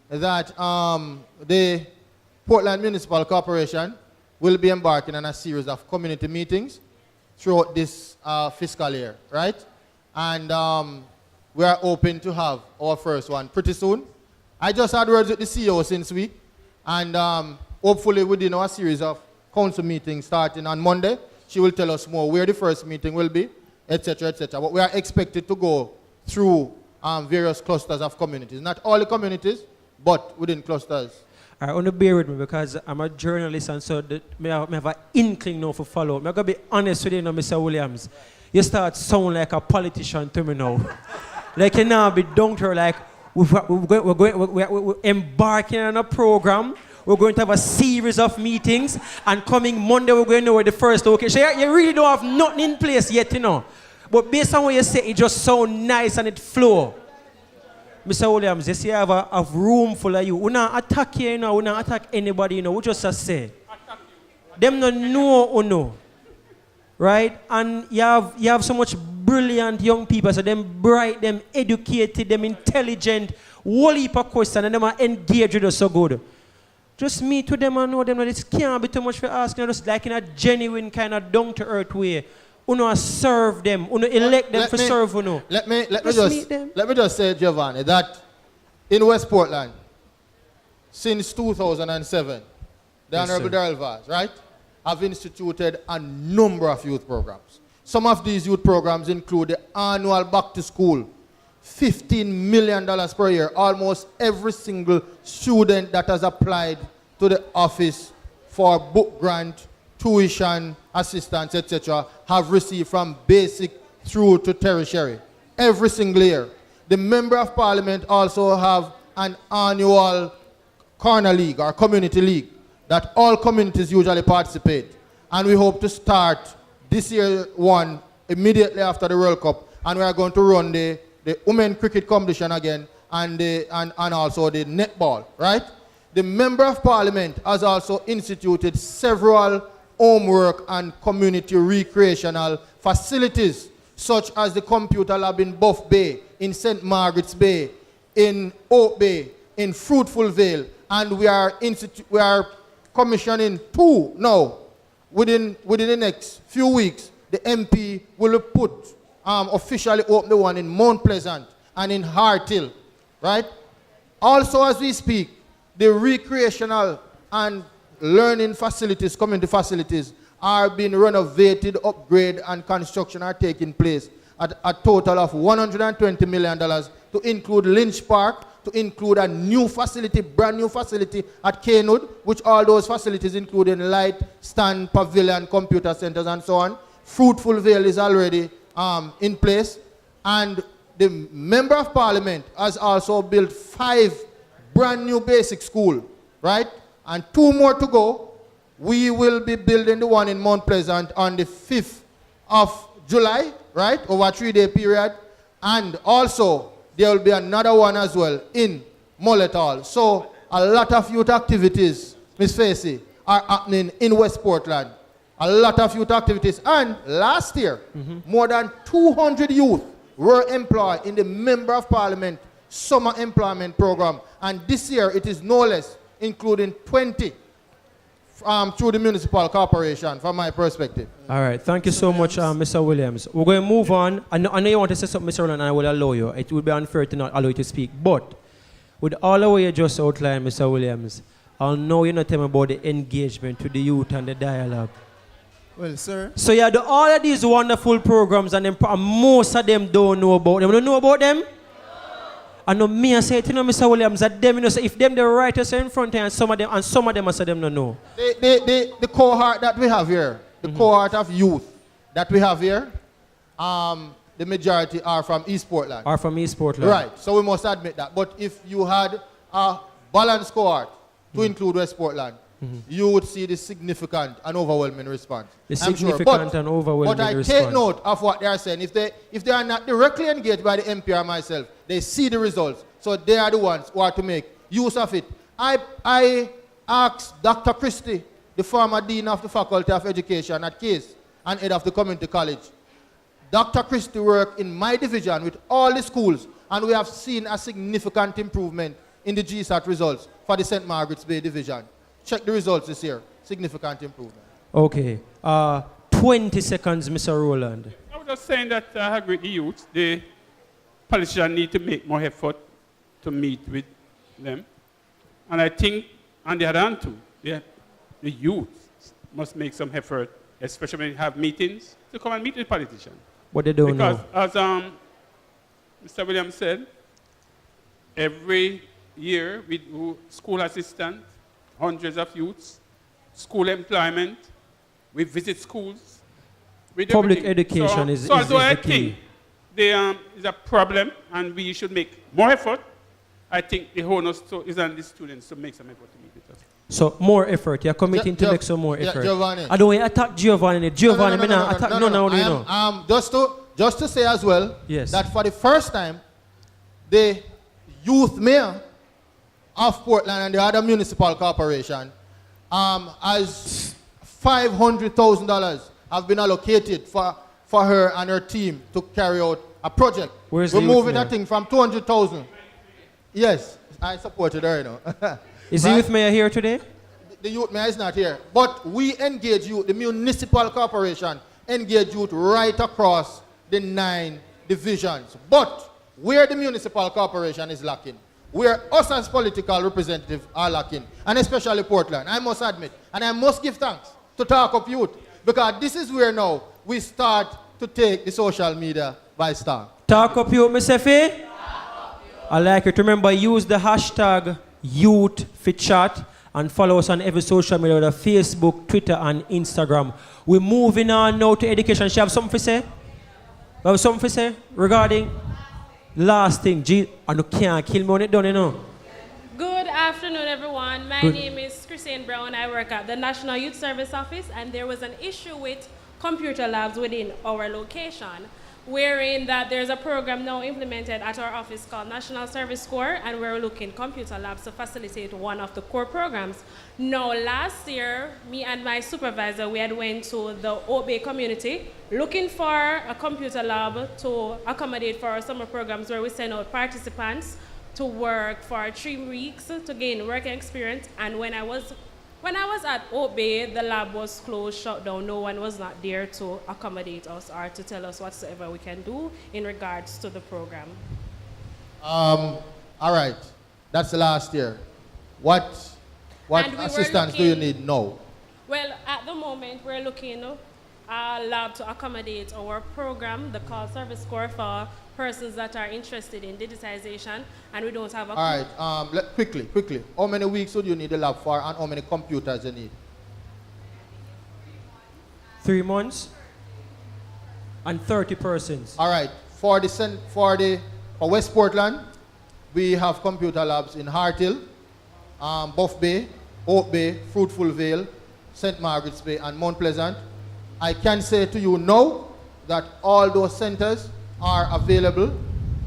that the Portland Municipal Corporation will be embarking on a series of community meetings throughout this fiscal year, right? And we are hoping to have our first one pretty soon. I just had words with the CEO since week, and hopefully within our series of council meetings starting on Monday, she will tell us more where the first meeting will be, etc., etc. But we are expected to go through various clusters of communities. Not all the communities, but within clusters. I want to bear with me because I'm a journalist, and so I have an inkling now for follow. I'm going to be honest with you now, Mr. Williams. You start sound like a politician to me now. Like you now be down to her like we're embarking on a program. We're going to have a series of meetings, and coming Monday we're going to know where the first location. So you really don't have nothing in place yet, you know. But based on what you say, it just sounds nice and it flow. Mr. Williams, you see, you have a room full of you. We don't attack you, you know. We don't attack anybody, you know. We just say. Them don't know or no. Right? And you have so much brilliant young people. So them bright, them educated, them intelligent, whole heap of questions, and them are engaged with us so good. Just meet with them and know them that it can't be too much for asking. Just like in a genuine kind of down-to-earth way. Uno serve them, uno elect them for serve uno. Let me just say, Giovanni, that in West Portland, since 2007, the Honorable Darrell Vaz, right, have instituted a number of youth programs. Some of these youth programs include the annual back to school, $15 million per year. Almost every single student that has applied to the office for book grant, tuition, assistance, etc., have received from basic through to tertiary every single year. The Member of Parliament also have an annual corner league or community league that all communities usually participate. And we hope to start this year one immediately after the World Cup, and we are going to run the women cricket competition again and also the netball, right? The Member of Parliament has also instituted several homework and community recreational facilities, such as the computer lab in Buff Bay, in St. Margaret's Bay, in Oak Bay, in Fruitful Vale, and we are commissioning 2 now within the next few weeks, the MP will officially open the one in Mount Pleasant and in Harthill, right? Also, as we speak, the recreational and learning facilities, community facilities, are being renovated, upgrade, and construction are taking place at a total of $120 million to include Lynch Park, to include a new facility, brand new facility at Keynood, which all those facilities including light, stand, pavilion, computer centers, and so on. Fruitful Vale is already in place. And the Member of Parliament has also built 5 brand new basic schools, right? And 2 more to go. We will be building the one in Mount Pleasant on the 5th of July, right? Over a 3-day period. And also, there will be another one as well in Mullet Hall. So, a lot of youth activities, Ms. Facey, are happening in West Portland. A lot of youth activities. And last year, more than 200 youth were employed in the Member of Parliament Summer Employment Program. And this year, it is no less, including 20 through the municipal corporation, from my perspective. All right, thank you so much, Mr. Williams. We're going to move on. I know you want to say something, Mr. Rowland, and I will allow you. It would be unfair to not allow you to speak. But with all the way you just outlined, Mr. Williams, I'll know you're not telling me about the engagement with the youth and the dialogue. Well, sir. So you do all of these wonderful programs, and most of them don't know about them. You don't know about them? I know me I say, you know, Mr. Williams, that them, you know, so if them the writers are in front here, and some of them I say them don't know. The cohort that we have here, the cohort of youth that we have here, the majority are from East Portland. Are from East Portland. Right, so we must admit that. But if you had a balanced cohort to include West Portland, you would see the significant and overwhelming response. The significant and overwhelming response. But I take note of what they are saying. If they are not directly engaged by the MP or myself, they see the results. So they are the ones who are to make use of it. I asked Dr. Christie, the former Dean of the Faculty of Education at Case and head of the Community College. Dr. Christie worked in my division with all the schools, and we have seen a significant improvement in the GSAT results for the St. Margaret's Bay division. Check the results this year. Significant improvement. Okay. 20 seconds, Mr. Rowland. I was just saying that I agree with the youth. The politicians need to make more effort to meet with them. And I think, on the other hand, too, the youth must make some effort, especially when you have meetings, to come and meet with politicians. What they don't know. Because, as Mr. Williams said, every year we do school assistant, hundreds of youths, school employment, we visit schools. Public education is although I the key. think there is a problem and we should make more effort, I think the onus is on the students to make some effort to meet with us. So more effort. You're committing to make some more effort. Giovanni. I don't want to attack Giovanni. Giovanni, no. Just to say as well, yes, that for the first time, the youth mayor of Portland and the other municipal corporation as $500,000 have been allocated for her and her team to carry out a project. Where's We're the moving youth that thing from 200,000. Yes, I supported her, you know. Is the youth mayor here today? The youth mayor is not here. But we engage youth, the municipal corporation engage youth right across the 9 divisions. But where the municipal corporation is lacking, where us as political representatives are lacking, and especially Portland, I must admit, and I must give thanks to Talk Up Youth, because this is where now we start to take the social media by storm. Talk Up Youth, Mr. Fee? I like it. Remember, use the hashtag YouthFitChat and follow us on every social media, whether Facebook, Twitter, and Instagram. We're moving on now to education. She have something to say? You have something to say regarding last thing? I can't kill me when it's done, you know. Good afternoon, everyone. My name is Christine Brown. I work at the National Youth Service Office, and there was an issue with computer labs within our location, wherein that there's a program now implemented at our office called National Service Corps, and we're looking computer labs to facilitate one of the core programs. Now, last year, me and my supervisor, we had went to the Oak Bay community looking for a computer lab to accommodate for our summer programs, where we send out participants to work for 3 weeks to gain working experience. And when I was When I was at Oak Bay, the lab was closed, shut down. No one was not there to accommodate us or to tell us whatsoever we can do in regards to the program. All right. That's the last year. What And we were assistance do you need now? Well, at the moment, we're looking a lab to accommodate our program, the call service score for persons that are interested in digitization, and we don't have a... All right, quickly. How many weeks would you need the lab for, and how many computers you need? 3 months and 30 persons. All right, for West Portland, we have computer labs in Harthill, Buff Bay, Oak Bay, Fruitful Vale, St. Margaret's Bay, and Mount Pleasant. I can say to you now that all those centers are available.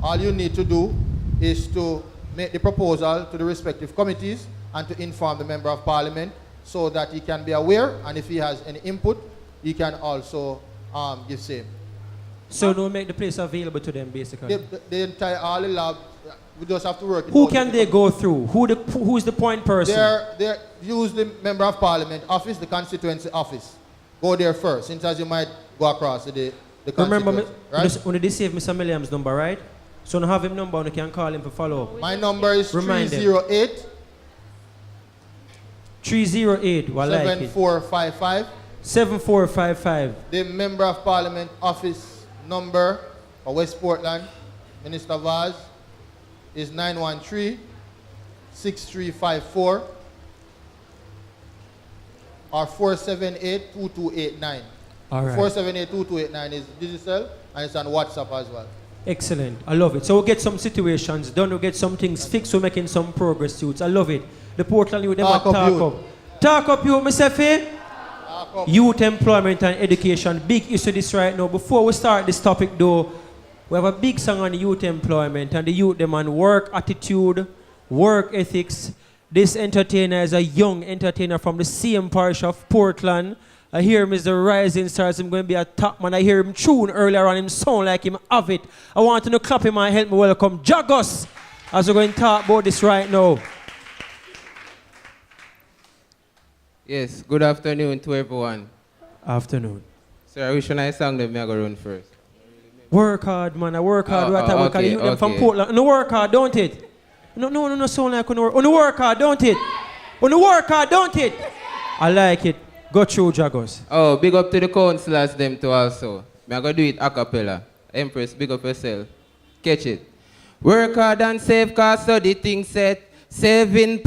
All you need to do is to make the proposal to the respective committees and to inform the Member of Parliament so that he can be aware, and if he has any input, he can also give same. So don't make the place available to them, basically. The entire, all the lab, we just have to work it Who out. can they go through? Who's the point person? They use the Member of Parliament office, the constituency office. Go there first, since as you might go across the Remember, right? when they save Mr. Williams' number, right? So you have him number and you can call him for follow-up. My number is Remind 308 308, well, 7455. 7455. The Member of Parliament office number for West Portland, Minister Vaz, is 913-6354 or 478-2289. All right. 478-2289 is digital, and it's on WhatsApp as well. Excellent. I love it. So we'll get some situations done, we'll get some things fixed, we're making some progress, suits. I love it. The Portland youth, them talk up. Talk up, you, Mr. Faye. Youth employment and education, big issue this right now. Before we start this topic though, we have a big song on youth employment and the youth demand work attitude, work ethics. This entertainer is a young entertainer from the same parish of Portland. I hear him is the rising stars. I'm going to be a top man. I hear him tune earlier on. Him sound like him have it. I want to clap him and help me welcome Jagos as we're going to talk about this right now. Yes, good afternoon to everyone. Afternoon. Sir, which one I sang them, I go run first. Work hard, man. I work hard. Okay, them from Portland. No work hard, don't it? No, sound like on work. On the work hard, don't it? On the work hard, don't it? I like it. Go through, Jagos. Oh, big up to the councillors them too also. I'm going to do it a cappella. Empress, big up yourself. Catch it. Work hard and save cause so the thing set. $7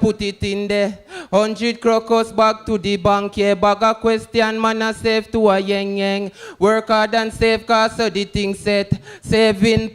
put it in there. 100 crocus back to the bank, yeah. Bag a question, man, a save to a yang. Work hard and save cause so the thing set. $7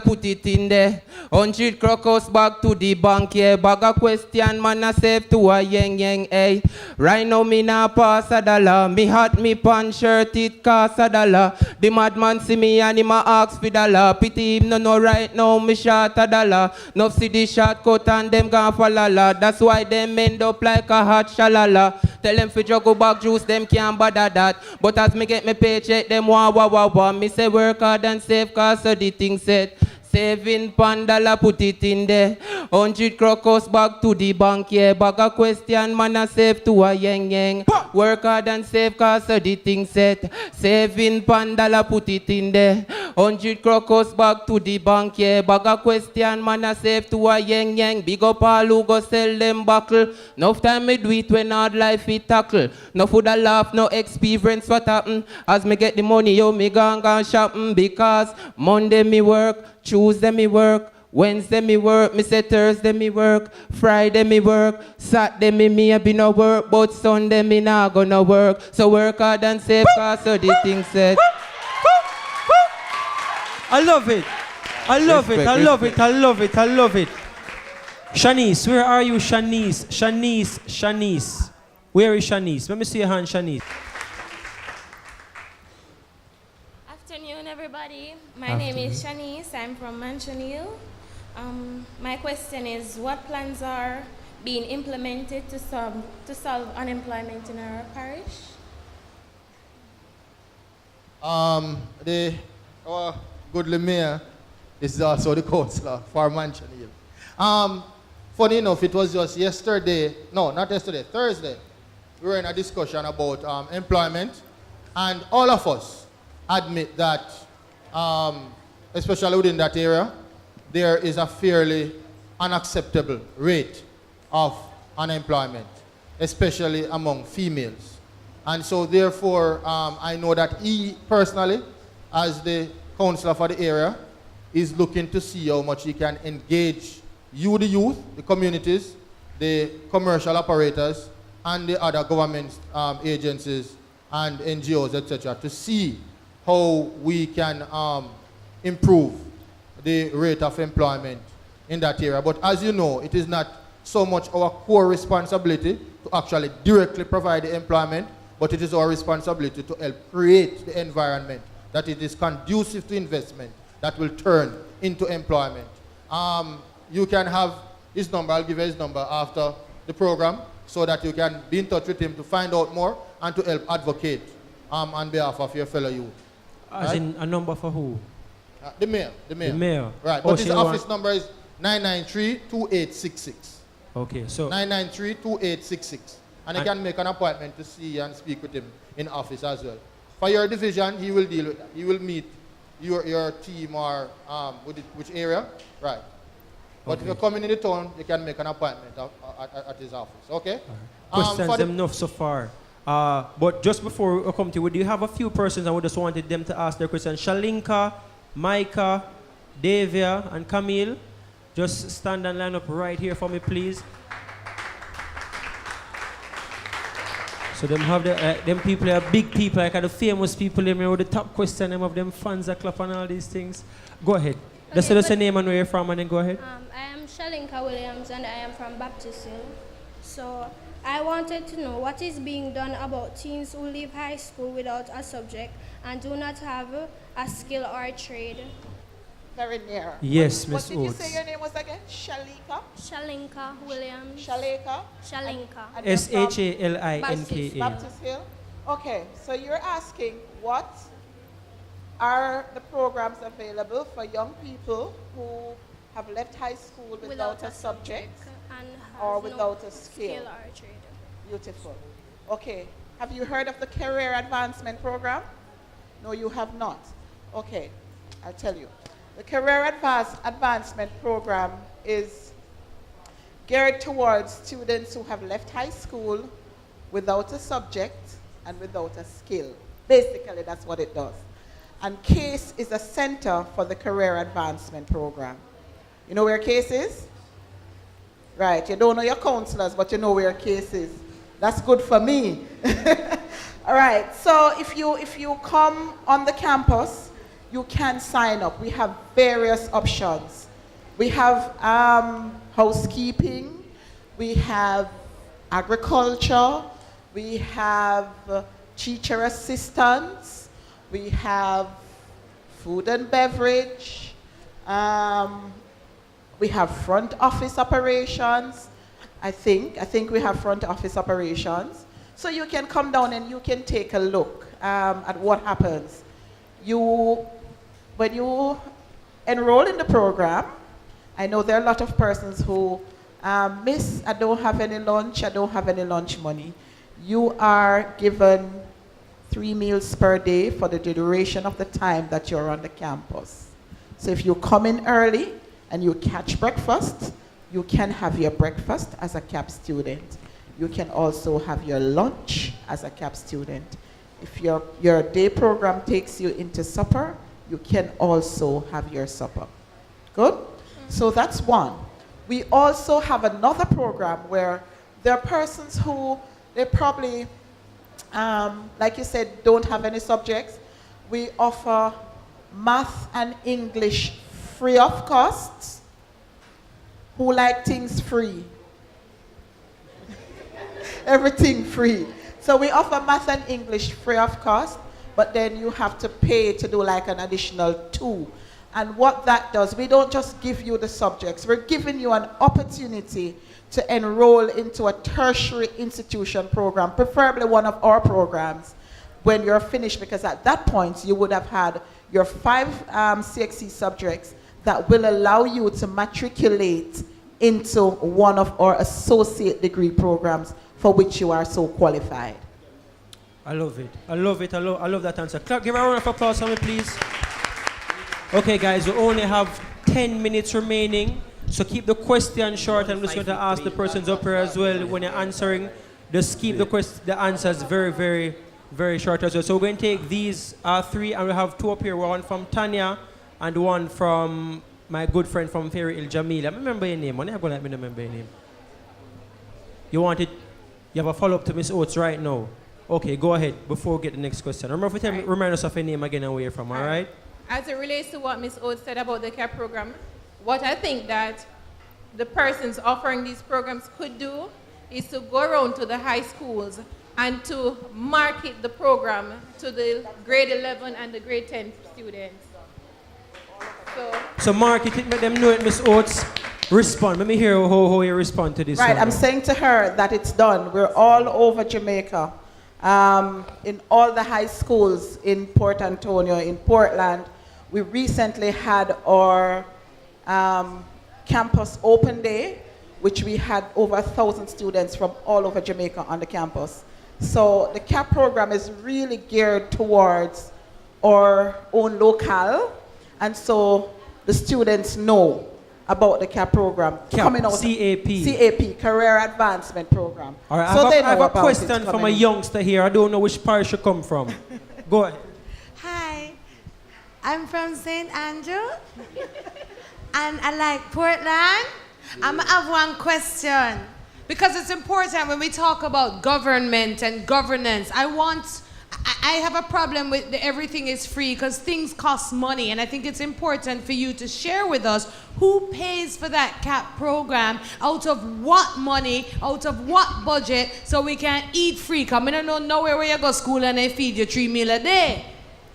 put it in there. 100 crocus back to the bank, yeah. Bag a question, man, a save to a yang, hey. Right now, me na pass $1. Me hat, me pants, shirt, it cost $1. The madman see me and him a ask for $1. Pity him, no, right now, me shot $1. No see the shot cut and them gone for lala. That's why them end up like a hot shalala. Tell them fi juggle back juice, them can't bother that. But as me get me paycheck, them wah. Me say work hard and save cause so the thing set. $7 put it in there. 100 crocus back to the bank, yeah. Bag a question, man, a save to a yang. Work hard and save cause so the thing set. $7 put it in there. 100 crocus back to the bank, yeah. Bag a question, man, a save to a yang. Big up all who go sell them buckle. Enough time me do it when hard life it tackle. No food a laugh, no experience what happen. As me get the money, yo, me gone shopping. Because Monday me work, Tuesday me work, Wednesday me work, me say Thursday me work, Friday me work, Saturday me maybe no work, but Sunday me not gonna work. So work hard and save cause so the thing said. I love it. I love it. Shanice, where are you, Shanice? Shanice. Where is Shanice? Let me see your hand, Shanice. Afternoon, everybody. My name is Shanice. I'm from Mansion Hill. My question is, what plans are being implemented to solve unemployment in our parish? Our goodly mayor is also the councillor for Mansion Hill. funny enough, it was just yesterday, no, not yesterday, Thursday, we were in a discussion about employment, and all of us admit that, especially within that area, there is a fairly unacceptable rate of unemployment, especially among females. And so therefore, I know that he personally, as the councillor for the area, is looking to see how much he can engage you, the youth, the communities, the commercial operators, and the other government agencies and NGOs, etc., to see how we can improve the rate of employment in that area. But as you know, it is not so much our core responsibility to actually directly provide the employment, but it is our responsibility to help create the environment that it is conducive to investment that will turn into employment. You can have his number, I'll give you his number after the program, so that you can be in touch with him to find out more and to help advocate on behalf of your fellow youth. As right? in a number for who? The mayor. The mayor. Right, Oh, but his she office want- number is 993-2866. Okay, so 993-2866. And you And- can make an appointment to see and speak with him in office as well. For your division, he will deal with that. He will meet your team or which area, right. But if you're coming in the town, you can make an appointment at his office, okay? questions for the- enough so far. But just before we come to you, do you have a few persons and we just wanted them to ask their questions? Shalinka, Micah, Davia, and Camille. Just stand and line up right here for me, please. So them have them people are big people, like the famous people, them with the top question, them of them fans that clap and all these things. Go ahead. Just say the name and where you're from and then go ahead. I am Shalinka Williams and I am from Baptist Hill. So I wanted to know what is being done about teens who leave high school without a subject and do not have a skill or a trade. Very near. Yes, What Miss did you Oates. say your name was again? Shalika? Shalinka Williams. Shalika? Shalinka. And you're from SHALINKA. Baptist Hill? Okay, so you're asking what are the programs available for young people who have left high school without a subject and or have without no a skill? or a trade. Beautiful. Okay, have you heard of the Career Advancement Program? No, you have not. Okay, I'll tell you. The Career Advancement Program is geared towards students who have left high school without a subject and without a skill. Basically, that's what it does. And CASE is a center for the Career Advancement Program. You know where CASE is? Right, you don't know your counselors, but you know where CASE is. That's good for me. All right, so if you come on the campus, you can sign up. We have various options. We have housekeeping, we have agriculture, we have teacher assistants, we have food and beverage, we have front office operations. I think we have front office operations. So you can come down and you can take a look at what happens. When you enroll in the program, I know there are a lot of persons who miss, I don't have any lunch money. You are given 3 meals per day for the duration of the time that you're on the campus. So if you come in early and you catch breakfast, you can have your breakfast as a CAP student. You can also have your lunch as a CAP student. If your day program takes you into supper, you can also have your supper. Good? So that's one. We also have another program where there are persons who, they probably, like you said, don't have any subjects. We offer math and English free of cost. Who like things free? Everything free. So we offer math and English free of cost, but then you have to pay to do like an additional 2. And what that does, we don't just give you the subjects, we're giving you an opportunity to enroll into a tertiary institution program, preferably one of our programs, when you're finished, because at that point you would have had your 5 CXC subjects that will allow you to matriculate into one of our associate degree programs for which you are so qualified? I love it. I love it. I love that answer. Give a round of applause for me, please. Okay, guys, we only have 10 minutes remaining. So keep the question short. I'm just going to ask the persons up here as well when you're answering. Just keep the answers very, very, very short as well. So we're going to take these 3, and we have 2 up here. One from Tanya and one from my good friend from Fairy Hill, Jamila. Remember your name. When are you going to let me remember your name? You want it? You have a follow-up to Miss Oates right now. Okay, go ahead before we get the next question. Remember, remind us of your name again and where you're from, all right? As it relates to what Ms. Oates said about the CAP program, what I think that the persons offering these programs could do is to go around to the high schools and to market the program to the grade 11 and the grade 10 students. So market it, let them know it, Ms. Oates. Respond. Let me hear how you respond to this. Right, I'm saying to her that it's done. We're all over Jamaica. In all the high schools in Port Antonio, in Portland. We recently had our campus open day, which we had over 1,000 students from all over Jamaica on the campus. So the CAP program is really geared towards our own locale, and so the students know about the CAP program. Coming out CAP, Career Advancement Program. All right, so I have a question from a youngster here. I don't know which parish you come from. Go ahead. Hi, I'm from St. Andrew, and I like Portland. I have one question, because it's important when we talk about government and governance. I have a problem with everything is free, because things cost money, and I think it's important for you to share with us who pays for that CAP program, out of what money, out of what budget, so we can eat free. Because I don't know where you go to school and they feed you 3 meals a day.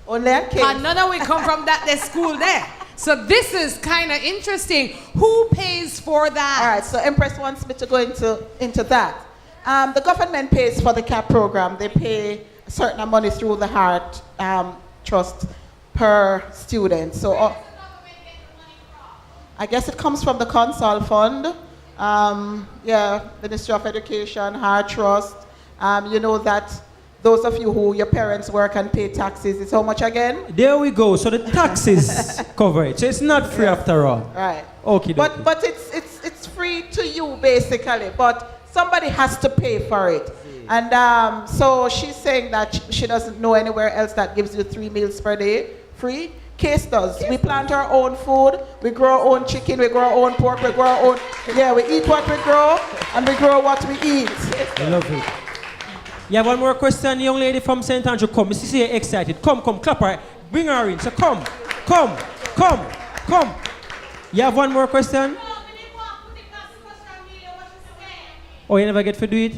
Only a case. And none of we come from that school there. So this is kind of interesting. Who pays for that? All right, so Empress wants me to go into that. The government pays for the CAP program. They pay a certain amount of money through the Heart Trust per student. So I guess it comes from the Council Fund. Ministry of Education, Heart Trust. You know that those of you who your parents work and pay taxes, it's how much again? There we go. So the taxes cover it. So it's not free after all. Right. Okay. But it's free to you basically. But somebody has to pay for it. And so she's saying that she doesn't know anywhere else that gives you 3 meals per day free. Case does. We plant our own food. We grow our own chicken. We grow our own pork. We grow our own. Yeah, we eat what we grow and we grow what we eat. I love it. You have one more question, young lady from St. Andrew. Come, Mrs. C, excited. Come, clap her. Bring her in. So come. You have one more question? Oh, you never get to do it?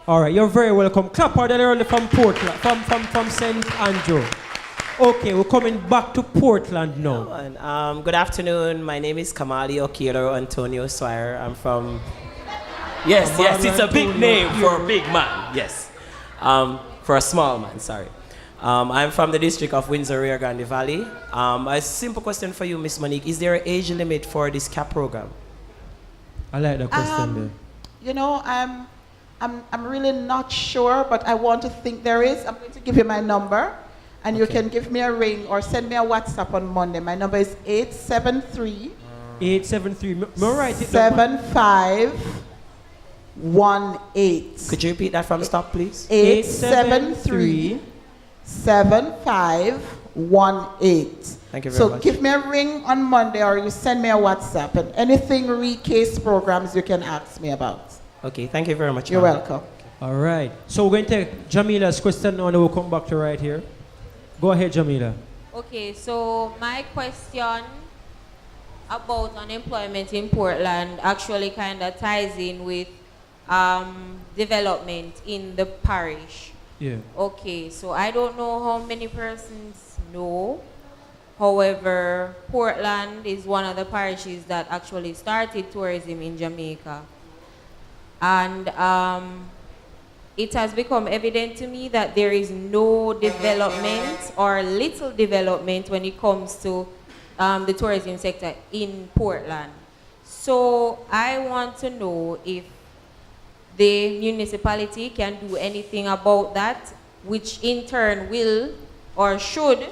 All right, you're very welcome. Clap her that early from Portland, from St. Andrew. Okay, we're coming back to Portland now. Good afternoon. My name is Cllr Antonio Swire. I'm from... Yes, it's a big name for a big man, yes. For a small man, sorry. I'm from the district of Windsor, Rio Grande Valley. A simple question for you, Miss Monique. Is there an age limit for this CAP program? I like that question there. You know, I'm really not sure, but I want to think there is. I'm going to give you my number, and you can give me a ring or send me a WhatsApp on Monday. My number is 873 7518. Could you repeat that from the stop, please? 873 7518. Thank you very much. So give me a ring on Monday or you send me a WhatsApp, and anything re-case programs you can ask me about. Okay, thank you very much. You're welcome. All right. So we're going to take Jamila's question now and we'll come back to right here. Go ahead, Jamila. Okay, so my question about unemployment in Portland actually kind of ties in with development in the parish. Yeah. Okay, so I don't know how many persons know. However, Portland is one of the parishes that actually started tourism in Jamaica. And it has become evident to me that there is no development or little development when it comes to the tourism sector in Portland. So I want to know if the municipality can do anything about that, which in turn will or should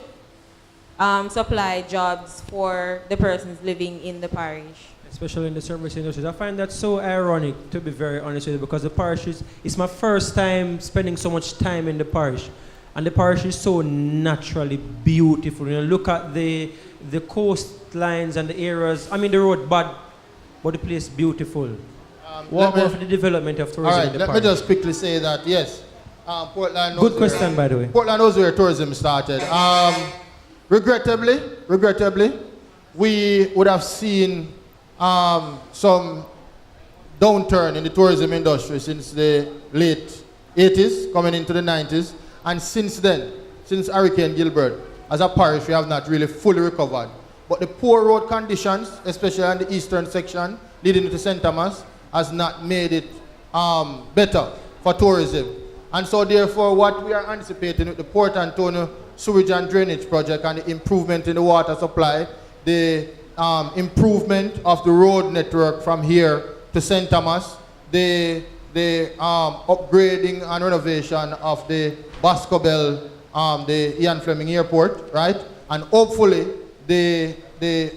supply jobs for the persons living in the parish. Especially in the service industries. I find that so ironic, to be very honest with you, because the parish it's my first time spending so much time in the parish. And the parish is so naturally beautiful. You know, look at the coastlines and the areas. I mean, the road bad, but the place beautiful. What about the development of tourism in the parish? Let me just quickly say that, yes, Portland... Good question, by the way. Portland knows where tourism started. Regrettably, we would have seen some downturn in the tourism industry since the late 80s, coming into the 90s. And since then, since Hurricane Gilbert, as a parish, we have not really fully recovered. But the poor road conditions, especially in the eastern section, leading into St. Thomas, has not made it better for tourism. And so therefore, what we are anticipating with the Port Antonio sewage and drainage project and the improvement in the water supply, the improvement of the road network from here to St. Thomas, the upgrading and renovation of the Bascobel, the Ian Fleming Airport, right? And hopefully the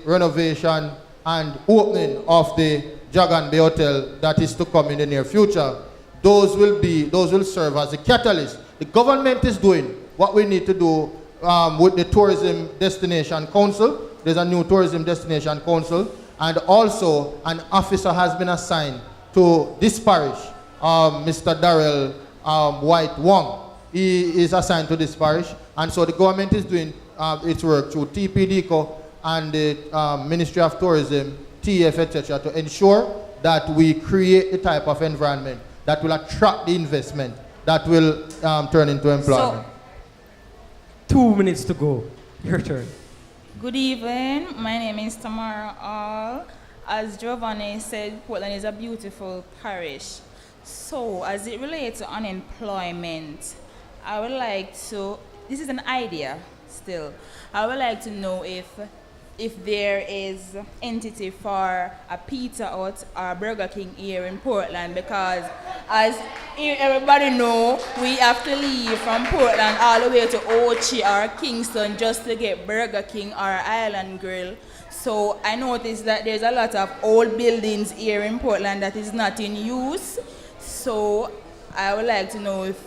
renovation and opening of the Jagan Bay Hotel that is to come in the near future. Those will serve as a catalyst. The government is doing what we need to do with the Tourism Destination Council. There's a new Tourism Destination Council, and also an officer has been assigned to this parish, Mr. Darrell White Wong. He is assigned to this parish, and so the government is doing its work through TPDCO and the Ministry of Tourism, TF, etc., to ensure that we create the type of environment that will attract the investment that will turn into employment. So, 2 minutes to go. Your turn. Good evening. My name is Tamara All. As Giovanni said, Portland is a beautiful parish. So, as it relates to unemployment, I would like to, this is an idea still, I would like to know if there is entity for a Pizza Hut or a Burger King here in Portland, because as everybody know, we have to leave from Portland all the way to Ochi or Kingston just to get Burger King or Island Grill. So I noticed that there's a lot of old buildings here in Portland that is not in use. So I would like to know if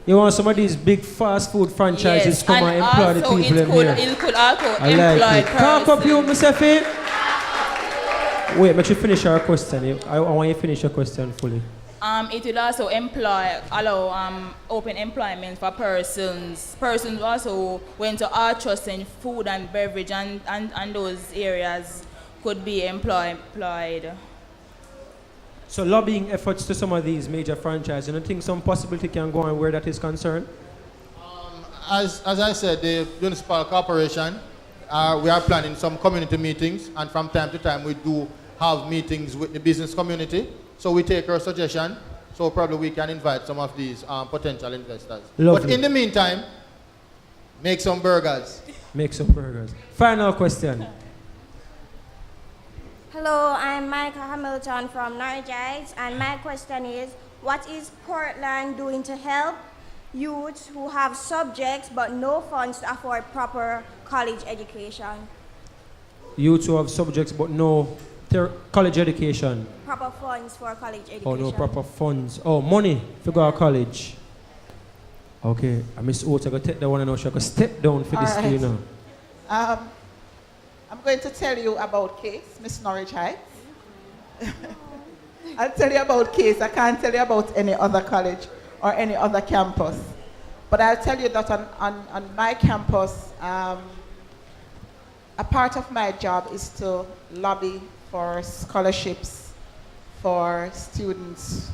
you want some of these big fast food franchises come and employ the people in here. It could also I employ like it. Talk up you, persons. Mr. Faye. Wait, make sure you finish your question. I want you to finish your question fully. It will also allow open employment for persons. Persons also went to artists and food and beverage and those areas could be employed. So lobbying efforts to some of these major franchises, and I think some possibility can go on where that is concerned? As I said, the municipal corporation, we are planning some community meetings, and from time to time we do have meetings with the business community. So we take our suggestion, so probably we can invite some of these potential investors. Lovely. But in the meantime, make some burgers. Make some burgers. Final question. Hello, I'm Micah Hamilton from Norwich, and my question is, what is Portland doing to help youths who have subjects but no funds to afford proper college education? Youths who have subjects but no college education. Proper funds for college education. Oh, no proper funds. Oh, money to go to college. Okay, Miss Oates, I'm going to take that one and now she's going to step down for this, you know. I'm going to tell you about case, Miss Norwich Heights. I'll tell you about case. I can't tell you about any other college or any other campus. But I'll tell you that on my campus, a part of my job is to lobby for scholarships for students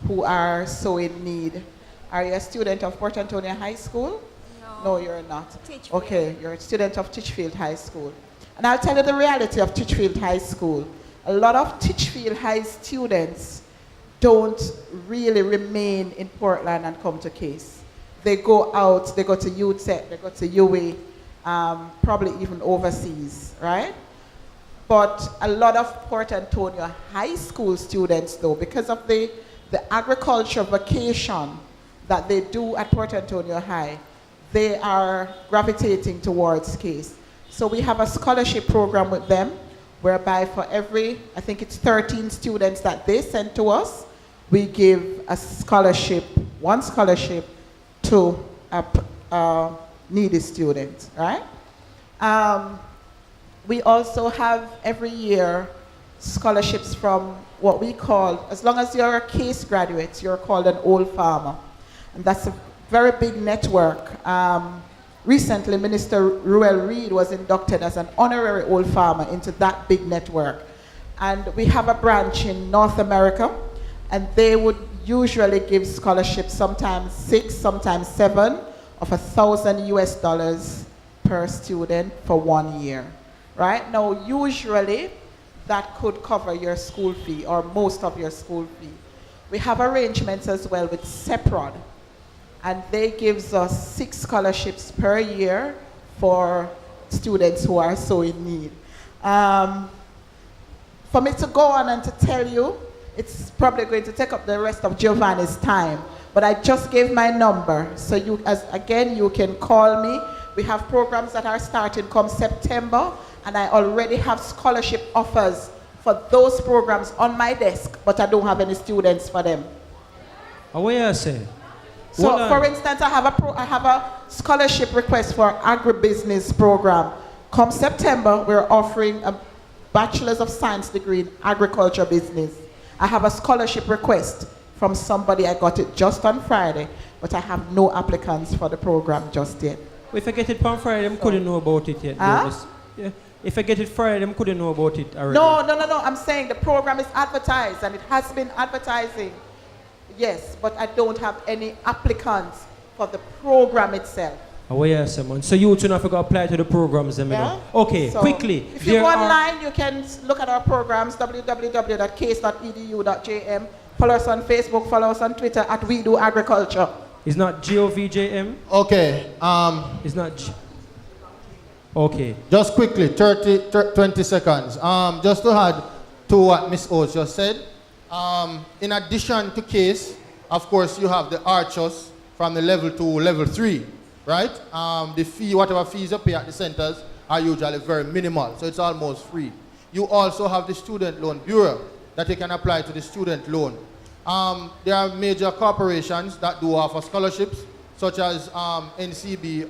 who are so in need. Are you a student of Port Antonio High School? No, you're not. Titchfield. Okay, you're a student of Titchfield High School. And I'll tell you the reality of Titchfield High School. A lot of Titchfield High students don't really remain in Portland and come to CASE. They go out, they go to UTEC, they go to UWE, probably even overseas, right? But a lot of Port Antonio high school students, though, because of the agriculture vacation that they do at Port Antonio High, they are gravitating towards CASE. So we have a scholarship program with them, whereby for every, I think it's 13 students that they send to us, we give a scholarship, one scholarship to a needy student, right? We also have every year scholarships from what we call, as long as you're a CASE graduate, you're called an old farmer. And that's a very big network. Recently, Minister Ruel Reid was inducted as an honorary old farmer into that big network. And we have a branch in North America, and they would usually give scholarships, sometimes 6, sometimes 7, of $1,000 per student for 1 year. Right? Now, usually that could cover your school fee or most of your school fee. We have arrangements as well with CEPROD, and they gives us 6 scholarships per year for students who are so in need. For me to go on and to tell you, it's probably going to take up the rest of Giovanni's time, but I just gave my number, so you can call me. We have programs that are starting come September, and I already have scholarship offers for those programs on my desk, but I don't have any students for them. What you say? So, for instance, I have a scholarship request for agribusiness program. Come September, we're offering a Bachelor's of Science degree in agriculture business. I have a scholarship request from somebody. I got it just on Friday, but I have no applicants for the program just yet. If I get it on Friday, I couldn't know about it yet. Yeah. If I get it Friday, I couldn't know about it already. No. I'm saying the program is advertised, and it has been advertising. Yes, but I don't have any applicants for the program itself. Oh, yes, man. So you two have to apply to the programs, yeah? Okay, so quickly. If you go online, you can look at our programs, www.case.edu.jm. Follow us on Facebook, follow us on Twitter at We Do Agriculture. It's not GOVJM? Okay. It's not Okay. Just quickly, 20 seconds. Just to add to what Ms. Oates just said, in addition to CASE, of course, you have the Archers from the level 2, level 3, right? The fee, whatever fees you pay at the centers are usually very minimal, so it's almost free. You also have the Student Loan Bureau that you can apply to the student loan. There are major corporations that do offer scholarships, such as NCB,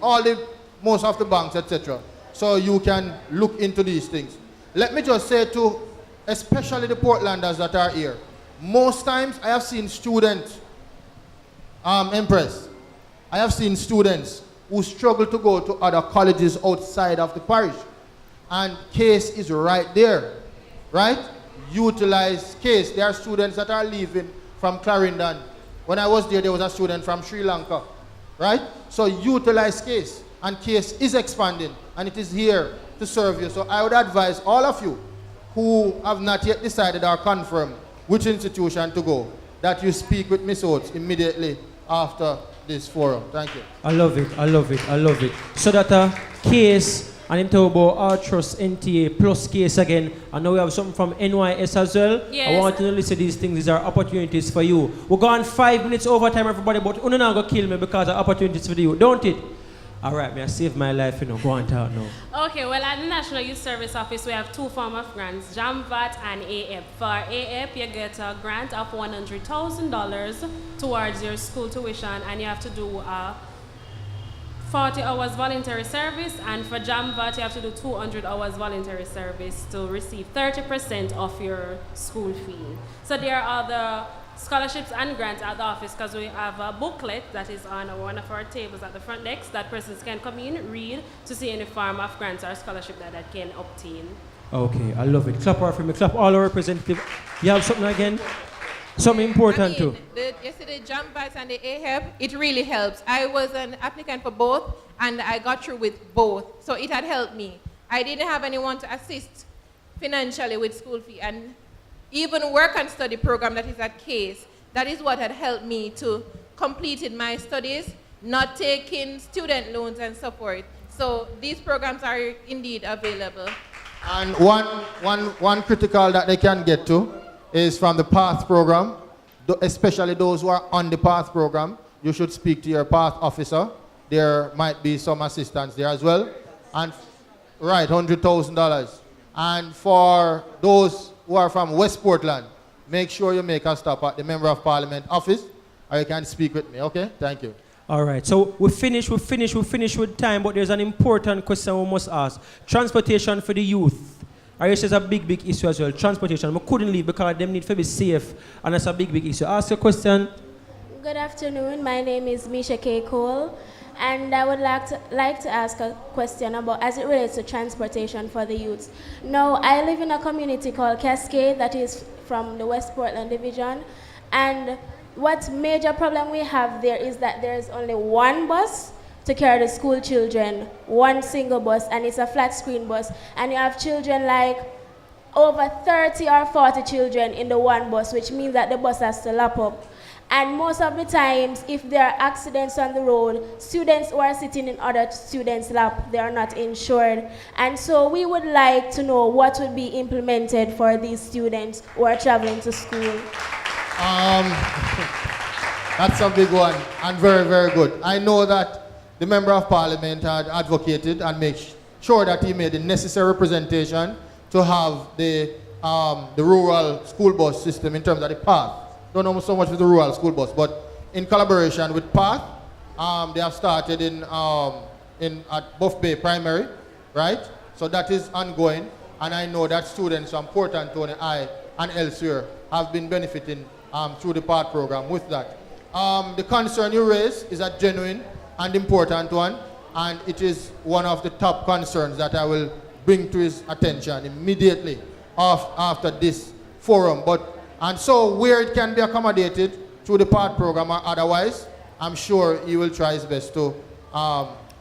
most of the banks, etc. So you can look into these things. Let me just say to, especially the Portlanders that are here, most times I have seen students, Empress, I have seen students who struggle to go to other colleges outside of the parish. And CASE is right there, right? Utilize CASE. There are students that are leaving from Clarendon. When I was there was a student from Sri Lanka, right? So utilize CASE, and CASE is expanding, and it is here to serve you. So I would advise all of you who have not yet decided or confirmed which institution to go, that you speak with Ms. Oates immediately after this forum. Thank you. I love it. So that CASE and him talk about Archers, NTA plus CASE again. And now we have something from NYS as well. Yes. I want you to listen to these things. These are opportunities for you. We're going 5 minutes overtime, everybody, but you're not going to kill me because of opportunities for you, don't it? All right, may I save my life, Go on talk now. Okay, well, at the National Youth Service Office, we have 2 forms of grants, JAMVAT and AEP. For AEP, you get a grant of $100,000 towards your school tuition, and you have to do 40 hours voluntary service, and for JAMVAT, you have to do 200 hours voluntary service to receive 30% of your school fee. So there are the scholarships and grants at the office, because we have a booklet that is on one of our tables at the front desk that persons can come in, read to see any form of grants or scholarship that they can obtain. Okay, I love it. Clap for me. Clap all our representatives. You have something again? Something important too. Yesterday, JAMVAT and the AHEP, it really helps. I was an applicant for both, and I got through with both, so it had helped me. I didn't have anyone to assist financially with school fee, and even work and study program that is at CASE, that is what had helped me to complete my studies, not taking student loans and so forth. So these programs are indeed available. And one critical that they can get to is from the PATH program, especially those who are on the PATH program. You should speak to your PATH officer. There might be some assistance there as well. And right, $100,000. And for those who are from West Portland, make sure you make a stop at the Member of Parliament office, or you can speak with me, okay? Thank you. All right, so we finish with time, but there's an important question we must ask. Transportation for the youth. I guess it's a big issue as well. Transportation. We couldn't leave because they need to be safe, and that's a big issue. Ask your question. Good afternoon. My name is Misha K. Cole, and I would like to ask a question about as it relates to transportation for the youths. Now, I live in a community called Cascade that is from the West Portland division, and what major problem we have there is that there's only one bus to carry the school children, one single bus, and it's a flat screen bus, and you have children like over 30 or 40 children in the one bus, which means that the bus has to lap up. And most of the times, if there are accidents on the road, students who are sitting in other students' lap, they are not insured. And so we would like to know what would be implemented for these students who are traveling to school. That's a big one and very good. I know that the Member of Parliament had advocated and made sure that he made the necessary representation to have the rural school bus system in terms of the PATH. Don't know so much with the rural school bus, but in collaboration with PATH, they have started at Buff Bay Primary, right? So that is ongoing, and I know that students from Port Antonio, and elsewhere have been benefiting through the PATH program with that. The concern you raise is a genuine and important one, and it is one of the top concerns that I will bring to his attention immediately after this forum. And so where it can be accommodated through the PATH program or otherwise, I'm sure he will try his best to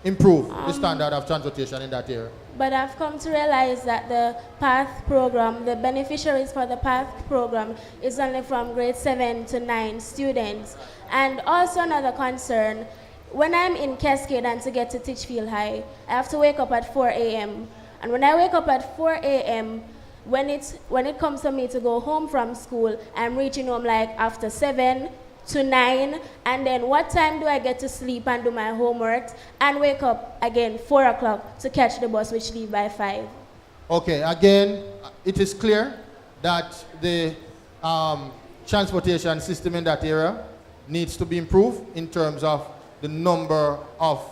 improve the standard of transportation in that area. But I've come to realize that the PATH program, the beneficiaries for the PATH program is only from grade 7 to 9 students. And also another concern, when I'm in Cascade and to get to Titchfield High, I have to wake up at 4 a.m. And when I wake up at 4 a.m., when it comes to me to go home from school, I'm reaching home like after 7 to 9, and then what time do I get to sleep and do my homework and wake up again 4 o'clock to catch the bus which leave by 5? Okay, again, it is clear that the transportation system in that area needs to be improved in terms of the number of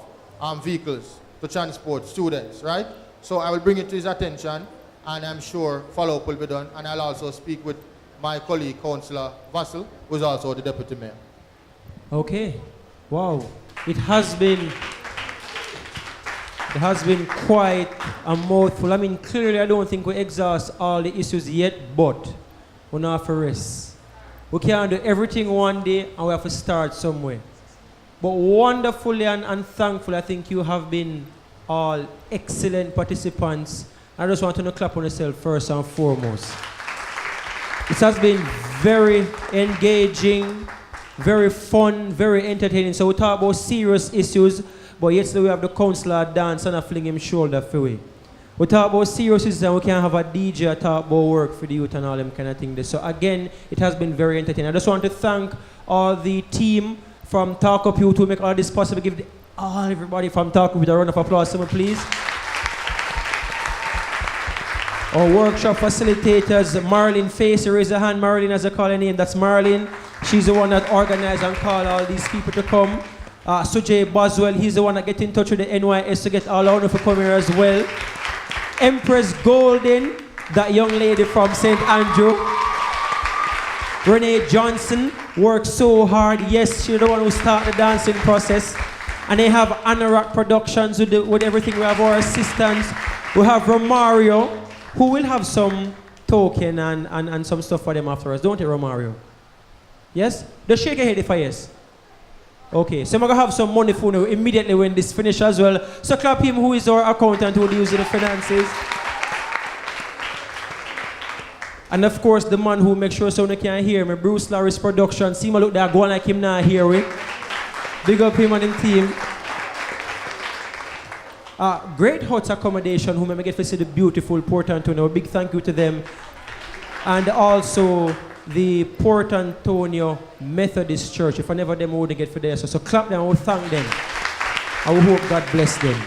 vehicles to transport students, right? So I will bring it to his attention, and I'm sure follow-up will be done, and I'll also speak with my colleague, Councillor Vassell, who is also the Deputy Mayor. Okay. Wow. It has been quite a mouthful. I mean, clearly I don't think we exhaust all the issues yet, but we're not for rest. We can't do everything one day, and we have to start somewhere. But wonderfully and thankfully, I think you have been all excellent participants. I just want to clap on yourself first and foremost. It has been very engaging, very fun, very entertaining. So we talk about serious issues, but yesterday we have the councillor dance and a fling him shoulder for we. We talk about serious issues and we can have a DJ talk about work for the youth and all them kind of things. So again, it has been very entertaining. I just want to thank all the team from Talk Up Yout to make all this possible. Give everybody from Talk Up Yout a round of applause, someone please. Our workshop facilitators, Marilyn Face, raise a hand. Marilyn, as I call her name, that's Marilyn. She's the one that organized and called all these people to come. Sujay Boswell, he's the one that get in touch with the NYS to get all our to come here as well. Empress Golden, that young lady from St. Andrew. Renee Johnson worked so hard. Yes, she's the one who started the dancing process. And they have Anorak Productions with everything. We have our assistants. We have Romario, who will have some token and some stuff for them afterwards. Don't you, Romario? Yes? Just shake your head if I yes. Okay, so I'm going to have some money for you immediately when this finishes as well. So clap him, who is our accountant who deals with the finances. And of course, the man who makes sure someone can hear me, Bruce Larry's production. See me look there, go on like him now hear we. Big up him and his team. Great Huts Accommodation, whom I get to see the beautiful Port Antonio. A big thank you to them. And also the Port Antonio Methodist Church. If I never them, I wouldn't get for there. So clap them, I will thank them. I will hope God bless them.